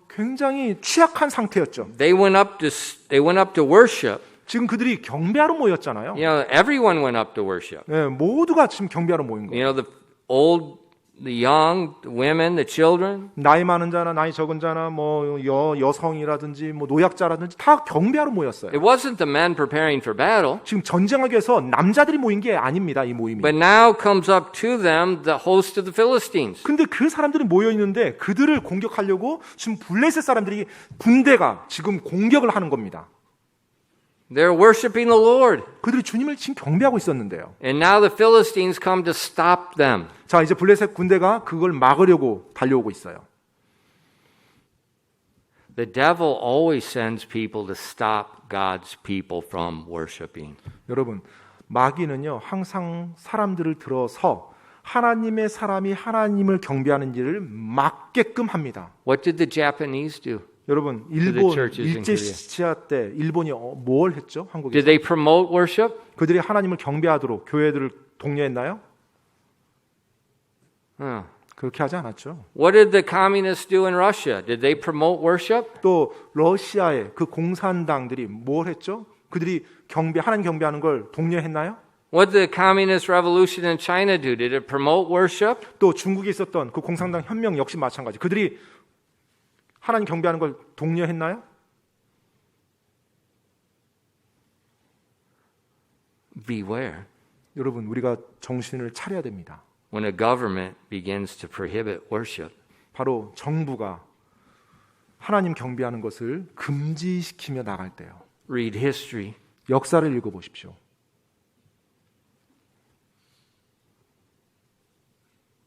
[SPEAKER 1] 굉장히 취약한 상태였죠.
[SPEAKER 2] They went up to worship.
[SPEAKER 1] 지금 그들이 경배하러 모였잖아요.
[SPEAKER 2] You know, everyone went up to worship.
[SPEAKER 1] 네, 모두가 지금 경배하러 모인 거예요.
[SPEAKER 2] You know, the old, the young, the women, the children.
[SPEAKER 1] 나이 많은 자나 나이 적은 자나 뭐 여성이라든지 뭐 노약자라든지 다 경배하러 모였어요.
[SPEAKER 2] It wasn't the men preparing for battle.
[SPEAKER 1] 지금 전쟁하기 위해서 남자들이 모인 게 아닙니다. 이 모임이.
[SPEAKER 2] But now comes up to them the host of the Philistines.
[SPEAKER 1] 근데 그 사람들이 모여 있는데 그들을 공격하려고 지금 블레셋 사람들이 군대가 지금 공격을 하는 겁니다.
[SPEAKER 2] They're worshiping the Lord.
[SPEAKER 1] 그들이 주님을 지금 경배하고 있었는데요.
[SPEAKER 2] And now the Philistines come to stop them.
[SPEAKER 1] 자, 이제 블레셋 군대가 그걸 막으려고 달려오고 있어요.
[SPEAKER 2] The devil always sends people to stop God's people from worshiping.
[SPEAKER 1] 여러분, 마귀는요 항상 사람들을 들어서 하나님의 사람이 하나님을 경배하는 일을 막게끔 합니다.
[SPEAKER 2] What did the Japanese do?
[SPEAKER 1] 여러분,
[SPEAKER 2] the
[SPEAKER 1] 일본
[SPEAKER 2] churches in
[SPEAKER 1] 일제 시차 때 일본이 뭘 했죠?
[SPEAKER 2] Did
[SPEAKER 1] 한국에서
[SPEAKER 2] they promote worship?
[SPEAKER 1] 그들이 하나님을 경배하도록 교회들을 독려했나요? 그렇게 하지 않았죠.
[SPEAKER 2] What did the communists do in Russia? Did they promote worship?
[SPEAKER 1] 또 러시아의 그 공산당들이 뭘 했죠? 그들이 하나님 경배하는 걸 독려했나요?
[SPEAKER 2] What did the communist revolution in China do? Did it promote worship?
[SPEAKER 1] 또 중국에 있었던 그 공산당 혁명 역시 마찬가지. 그들이 하나님 경배하는 걸 독려했나요?
[SPEAKER 2] Beware
[SPEAKER 1] 여러분, 우리가 정신을 차려야 됩니다.
[SPEAKER 2] when a government begins to prohibit worship.
[SPEAKER 1] 바로 정부가 하나님 경배하는 것을 금지시키며 나갈 때요.
[SPEAKER 2] Read history.
[SPEAKER 1] 역사를 읽어보십시오.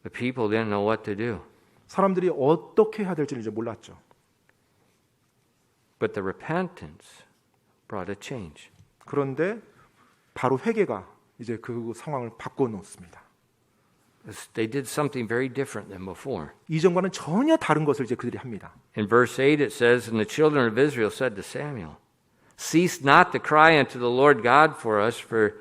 [SPEAKER 2] The people didn't know what to do.
[SPEAKER 1] 사람들이 어떻게 해야 될지 이제 몰랐죠.
[SPEAKER 2] But the repentance brought a change.
[SPEAKER 1] 그런데 바로 회개가 이제 그 상황을 바꿔놓습니다.
[SPEAKER 2] They did something very different than before.
[SPEAKER 1] 이전과는 전혀 다른 것을 이제 그들이 합니다.
[SPEAKER 2] In verse 8 it says, And the children of Israel said to Samuel, Cease not to cry unto the Lord God for us, for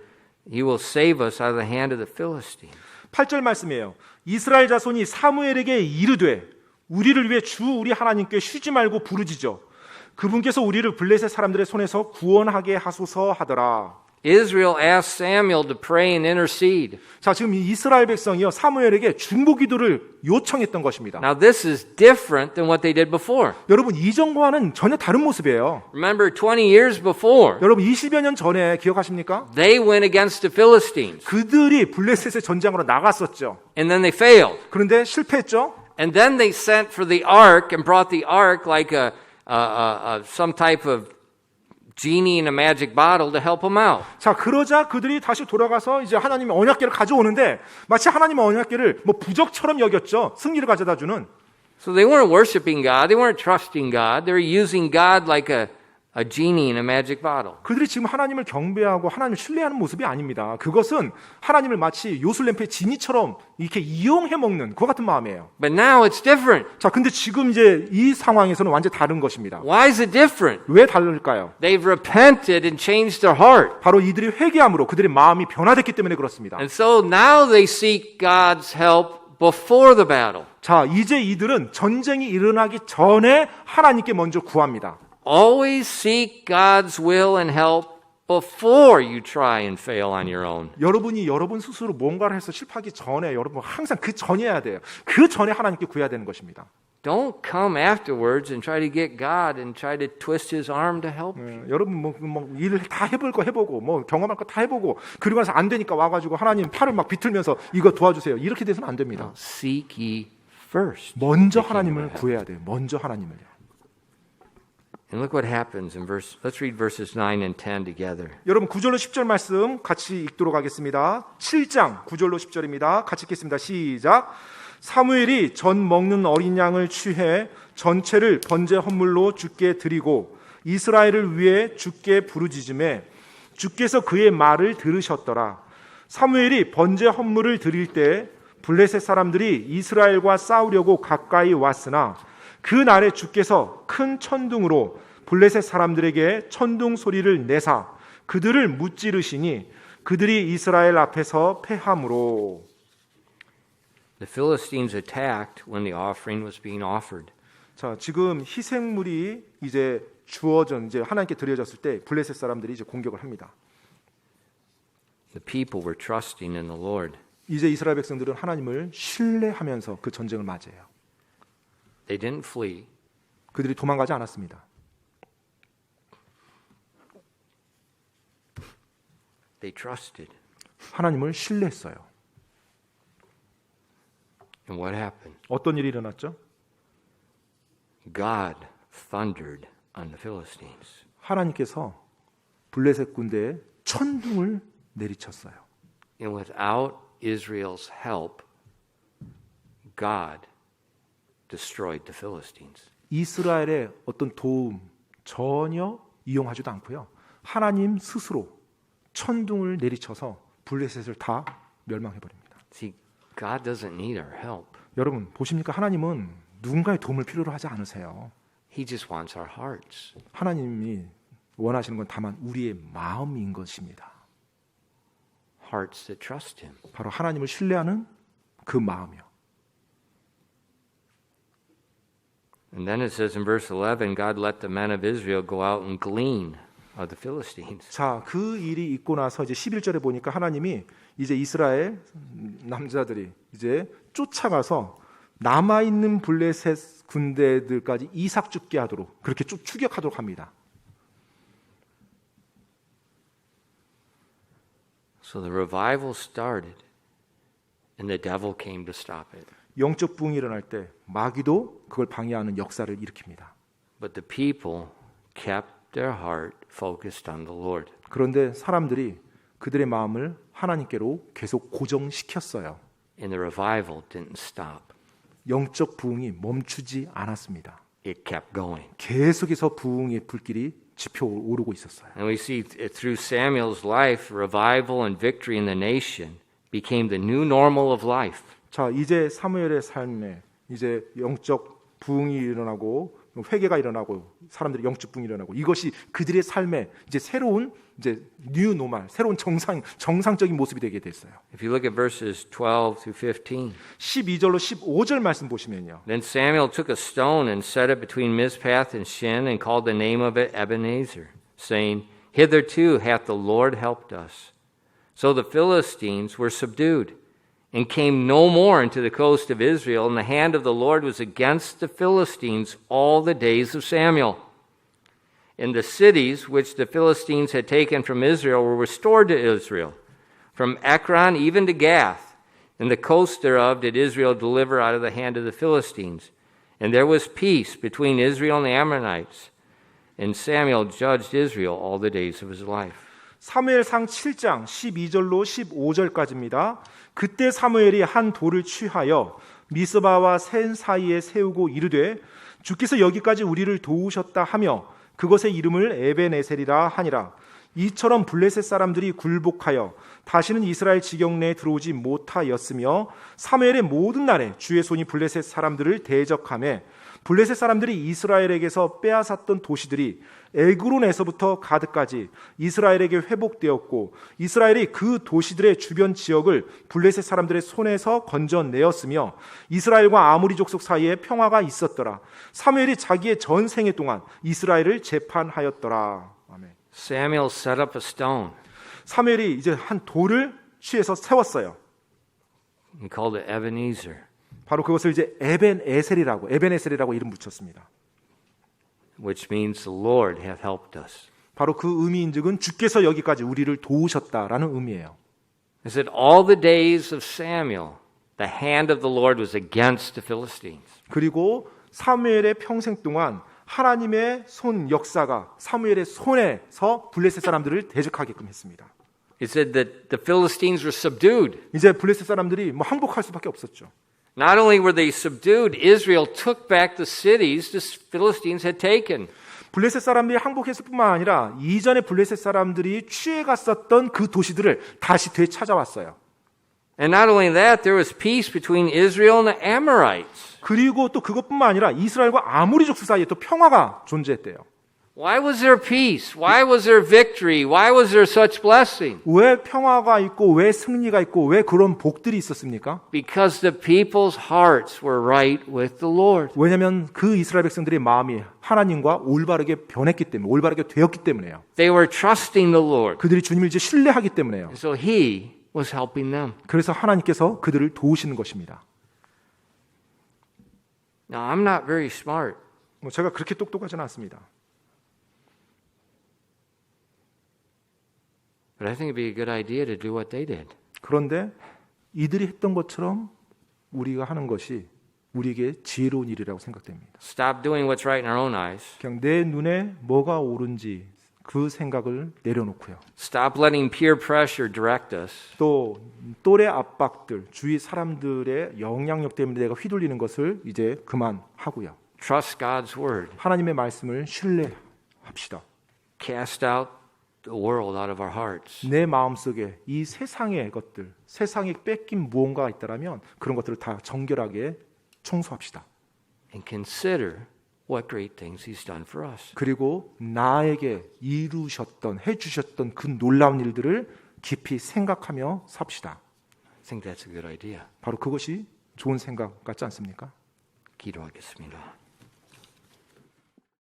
[SPEAKER 2] he will save us out of the hand of the Philistines.
[SPEAKER 1] 8절 말씀이에요. 이스라엘 자손이 사무엘에게 이르되 우리를 위해 주 우리 하나님께 쉬지 말고 부르짖어 그분께서 우리를 블레셋 사람들의 손에서 구원하게 하소서 하더라.
[SPEAKER 2] Israel asked Samuel to pray and intercede.
[SPEAKER 1] 자, 지금 이 이스라엘 백성이요 사무엘에게 중보기도를 요청했던 것입니다.
[SPEAKER 2] Now this is different than what they did before.
[SPEAKER 1] 여러분, 이전과는 전혀 다른 모습이에요.
[SPEAKER 2] Remember 20 years before,
[SPEAKER 1] 여러분, 20여 년 전에 기억하십니까?
[SPEAKER 2] they went against the Philistines
[SPEAKER 1] 그들이 블레셋의 전장으로 나갔었죠.
[SPEAKER 2] and then they failed.
[SPEAKER 1] 그런데 실패했죠.
[SPEAKER 2] And then they sent for the ark and brought the ark like some type of genie in a magic bottle to help them out.
[SPEAKER 1] 자, 그러자 그들이 다시 돌아가서 이제 하나님의 언약궤를 가져오는데 마치 하나님의 언약궤를 뭐 부적처럼 여겼죠. 승리를 가져다 주는.
[SPEAKER 2] So they weren't worshiping God. They weren't trusting God. They were using God like a genie in a magic bottle.
[SPEAKER 1] 그들이 지금 하나님을 경배하고 하나님을 신뢰하는 모습이 아닙니다. 그것은 하나님을 마치 요술램프의 지니처럼 이렇게 이용해 먹는 그 같은 마음이에요.
[SPEAKER 2] But now it's different.
[SPEAKER 1] 자, 근데 지금 이제 이 상황에서는 완전히 다른 것입니다.
[SPEAKER 2] Why is it different?
[SPEAKER 1] 왜 다를까요?
[SPEAKER 2] They've repented and changed their heart.
[SPEAKER 1] 바로 이들이 회개함으로 그들의 마음이 변화됐기 때문에 그렇습니다.
[SPEAKER 2] And so now they seek God's help before the battle.
[SPEAKER 1] 자, 이제 이들은 전쟁이 일어나기 전에 하나님께 먼저 구합니다.
[SPEAKER 2] Always seek God's will and help before you try and fail on your own.
[SPEAKER 1] 여러분이 여러분 스스로 뭔가를 해서 실패하기 전에 여러분 항상 그 전에 해야 돼요. 그 전에 하나님께 구해야 되는 것입니다.
[SPEAKER 2] Don't come afterwards and try to get God and try to twist his arm to help you.
[SPEAKER 1] 여러분 뭐 일을 다 해볼 거 해보고 뭐 경험할 거 다 해보고 그리고 나서 안 되니까 와가지고 하나님 팔을 막 비틀면서 이거 도와주세요. 이렇게 돼서는 안 됩니다.
[SPEAKER 2] Seek ye first.
[SPEAKER 1] 먼저 하나님을 구해야 돼요. 먼저 하나님을요.
[SPEAKER 2] And look what happens in let's read verses 9 and 10 together.
[SPEAKER 1] 여러분 9절로 10절 말씀 같이 읽도록 하겠습니다. 7장 9절로 10절입니다. 같이 읽겠습니다. 시작. 사무엘이 전 먹는 어린 양을 취해 전체를 번제 헌물로 주께 드리고 이스라엘을 위해 주께 부르짖음에 주께서 그의 말을 들으셨더라. 사무엘이 번제 헌물을 드릴 때 블레셋 사람들이 이스라엘과 싸우려고 가까이 왔으나 그 날에 주께서 큰 천둥으로 블레셋 사람들에게 천둥 소리를 내사 그들을 무찌르시니 그들이 이스라엘 앞에서 패함으로.
[SPEAKER 2] The Philistines attacked when the offering was being offered.
[SPEAKER 1] 자, 지금 희생물이 이제 이제 하나님께 드려졌을 때 블레셋 사람들이 이제 공격을 합니다.
[SPEAKER 2] The people were trusting in the Lord.
[SPEAKER 1] 이제 이스라엘 백성들은 하나님을 신뢰하면서 그 전쟁을 맞이해요.
[SPEAKER 2] They didn't flee.
[SPEAKER 1] 그들이 도망가지 않았습니다.
[SPEAKER 2] They trusted.
[SPEAKER 1] 하나님을 신뢰했어요.
[SPEAKER 2] And what happened?
[SPEAKER 1] 어떤 일이 일어났죠?
[SPEAKER 2] God thundered on the Philistines.
[SPEAKER 1] 하나님께서 블레셋 군대에 천둥을 내리쳤어요.
[SPEAKER 2] And without Israel's help, God destroyed the Philistines.
[SPEAKER 1] 이스라엘의 어떤 도움 전혀 이용하지도 않고요. 하나님 스스로 천둥을 내리쳐서 블레셋을 다 멸망해 버립니다.
[SPEAKER 2] See, God doesn't need our help.
[SPEAKER 1] 여러분 보십니까? 하나님은 누군가의 도움을 필요로 하지 않으세요.
[SPEAKER 2] He just wants our hearts.
[SPEAKER 1] 하나님이 원하시는 건 다만 우리의 마음인 것입니다.
[SPEAKER 2] Hearts that trust Him.
[SPEAKER 1] 바로 하나님을 신뢰하는 그 마음이요.
[SPEAKER 2] And then it says in verse 11, God let the men of Israel go out and glean of the Philistines.
[SPEAKER 1] 자, 그 일이 있고 나서 이제 11절에 보니까 하나님이 이제 이스라엘 남자들이 이제 쫓아가서 남아 있는 블레셋 군대들까지 이삭 죽게 하도록 그렇게 추격하도록 합니다.
[SPEAKER 2] So the revival started and the devil came to stop it.
[SPEAKER 1] 영적 부흥이 일어날 때 마귀도 그걸 방해하는 역사를 일으킵니다.
[SPEAKER 2] But the people kept their heart focused on the Lord.
[SPEAKER 1] 그런데 사람들이 그들의 마음을 하나님께로 계속 고정시켰어요.
[SPEAKER 2] And the revival didn't stop.
[SPEAKER 1] 영적 부흥이 멈추지 않았습니다.
[SPEAKER 2] It kept going.
[SPEAKER 1] 계속해서 부흥의 불길이 지표 오르고 있었어요.
[SPEAKER 2] And we see through Samuel's life, revival and victory in the nation became the new normal of life.
[SPEAKER 1] 자, 이제 사무엘의 삶에 이제 영적 부흥이 일어나고 회개가 일어나고 사람들의 영적 부흥이 일어나고 이것이 그들의 삶에 이제 새로운 이제 뉴 노멀, 새로운 정상적인 모습이 되게 됐어요.
[SPEAKER 2] If you look at verses 12 through 15.
[SPEAKER 1] 12절로 15절 말씀 보시면요.
[SPEAKER 2] Then Samuel took a stone and set it between Mizpah and Shin and called the name of it Ebenezer, saying, Hitherto hath the Lord helped us. So the Philistines were subdued and came no more into the coast of Israel, and the hand of the Lord was against the Philistines all the days of Samuel. And the cities which the Philistines had taken from Israel were restored to Israel, from Ekron even to Gath, and the coast thereof did Israel deliver out of the hand of the Philistines. And there was peace between Israel and the Ammonites. And Samuel judged Israel all the days of his life.
[SPEAKER 1] 사무엘상 7장 12절로 15절까지입니다. 그때 사무엘이 한 돌을 취하여 미스바와 센 사이에 세우고 이르되 주께서 여기까지 우리를 도우셨다 하며 그것의 이름을 에벤에셀이라 하니라. 이처럼 블레셋 사람들이 굴복하여 다시는 이스라엘 지경 내에 들어오지 못하였으며 사무엘의 모든 날에 주의 손이 블레셋 사람들을 대적하매 블레셋 사람들이 이스라엘에게서 빼앗았던 도시들이 에그론에서부터 가드까지 이스라엘에게 회복되었고 이스라엘이 그 도시들의 주변 지역을 블레셋 사람들의 손에서 건져내었으며 이스라엘과 아모리 족속 사이에 평화가 있었더라. 사무엘이 자기의 전생애 동안 이스라엘을 재판하였더라. 아멘.
[SPEAKER 2] Samuel set up a stone.
[SPEAKER 1] 사무엘이 이제 한 돌을 취해서 세웠어요.
[SPEAKER 2] He called it Ebenezer,
[SPEAKER 1] 바로 그것을 이제 에벤에셀이라고 이름 붙였습니다.
[SPEAKER 2] which means the Lord hath helped us.
[SPEAKER 1] 바로 그 의미인즉은 주께서 여기까지 우리를 도우셨다라는 의미예요.
[SPEAKER 2] It said all the days of Samuel, the hand of the Lord was against the Philistines.
[SPEAKER 1] 그리고 사무엘의 평생 동안 하나님의 손 역사가 사무엘의 손에서 블레셋 사람들을 대적하게끔 했습니다.
[SPEAKER 2] It said that the Philistines were subdued.
[SPEAKER 1] 이제 블레셋 사람들이 항복할 수밖에 없었죠.
[SPEAKER 2] Not only were they subdued, Israel took back the cities the Philistines had taken.
[SPEAKER 1] 블레셋 사람들이 항복했을 뿐만 아니라 이전에 블레셋 사람들이 취해갔었던 그 도시들을 다시 되찾아왔어요.
[SPEAKER 2] And not only that, there was peace between Israel and the Amorites.
[SPEAKER 1] 그리고 또 그것뿐만 아니라 이스라엘과 아모리 족속 사이에 또 평화가 존재했대요.
[SPEAKER 2] Why was there peace? Why was there victory? Why was there such blessing?
[SPEAKER 1] 왜 평화가 있고 왜 승리가 있고 왜 그런 복들이 있었습니까?
[SPEAKER 2] Because the people's hearts were right with the Lord.
[SPEAKER 1] 왜냐하면 그 이스라엘 백성들의 마음이 하나님과 올바르게 변했기 때문에, 올바르게 되었기 때문에요.
[SPEAKER 2] They were trusting the Lord.
[SPEAKER 1] 그들이 주님을 이제 신뢰하기 때문에요.
[SPEAKER 2] And so He was helping them.
[SPEAKER 1] 그래서 하나님께서 그들을 도우시는 것입니다.
[SPEAKER 2] Now, I'm not very smart.
[SPEAKER 1] 제가 그렇게 똑똑하지는 않습니다.
[SPEAKER 2] But I think it'd be a good idea to do what they did.
[SPEAKER 1] 그런데 이들이 했던 것처럼 우리가 하는 것이 우리에게 지혜로운 일이라고 생각됩니다.
[SPEAKER 2] Stop doing what's right in our own eyes.
[SPEAKER 1] 그냥 내 눈에 뭐가 옳은지 그 생각을 내려놓고요.
[SPEAKER 2] Stop letting peer pressure direct us.
[SPEAKER 1] 또 또래 압박들, 주위 사람들의 영향력 때문에 내가 휘둘리는 것을 이제 그만하고요.
[SPEAKER 2] Trust God's word.
[SPEAKER 1] 하나님의 말씀을 신뢰합시다.
[SPEAKER 2] Cast out the world out of our hearts.
[SPEAKER 1] 내 마음속에 이 세상의 것들, 세상에 뺏긴 무언가가 있다면 그런 것들을 다 정결하게 청소합시다.
[SPEAKER 2] And consider what great things He's done for us.
[SPEAKER 1] 그리고 나에게 이루셨던, 해주셨던 그 놀라운 일들을 깊이 생각하며 삽시다.
[SPEAKER 2] I think that's a good idea.
[SPEAKER 1] 바로 그것이 좋은 생각 같지 않습니까?
[SPEAKER 2] 기도하겠습니다.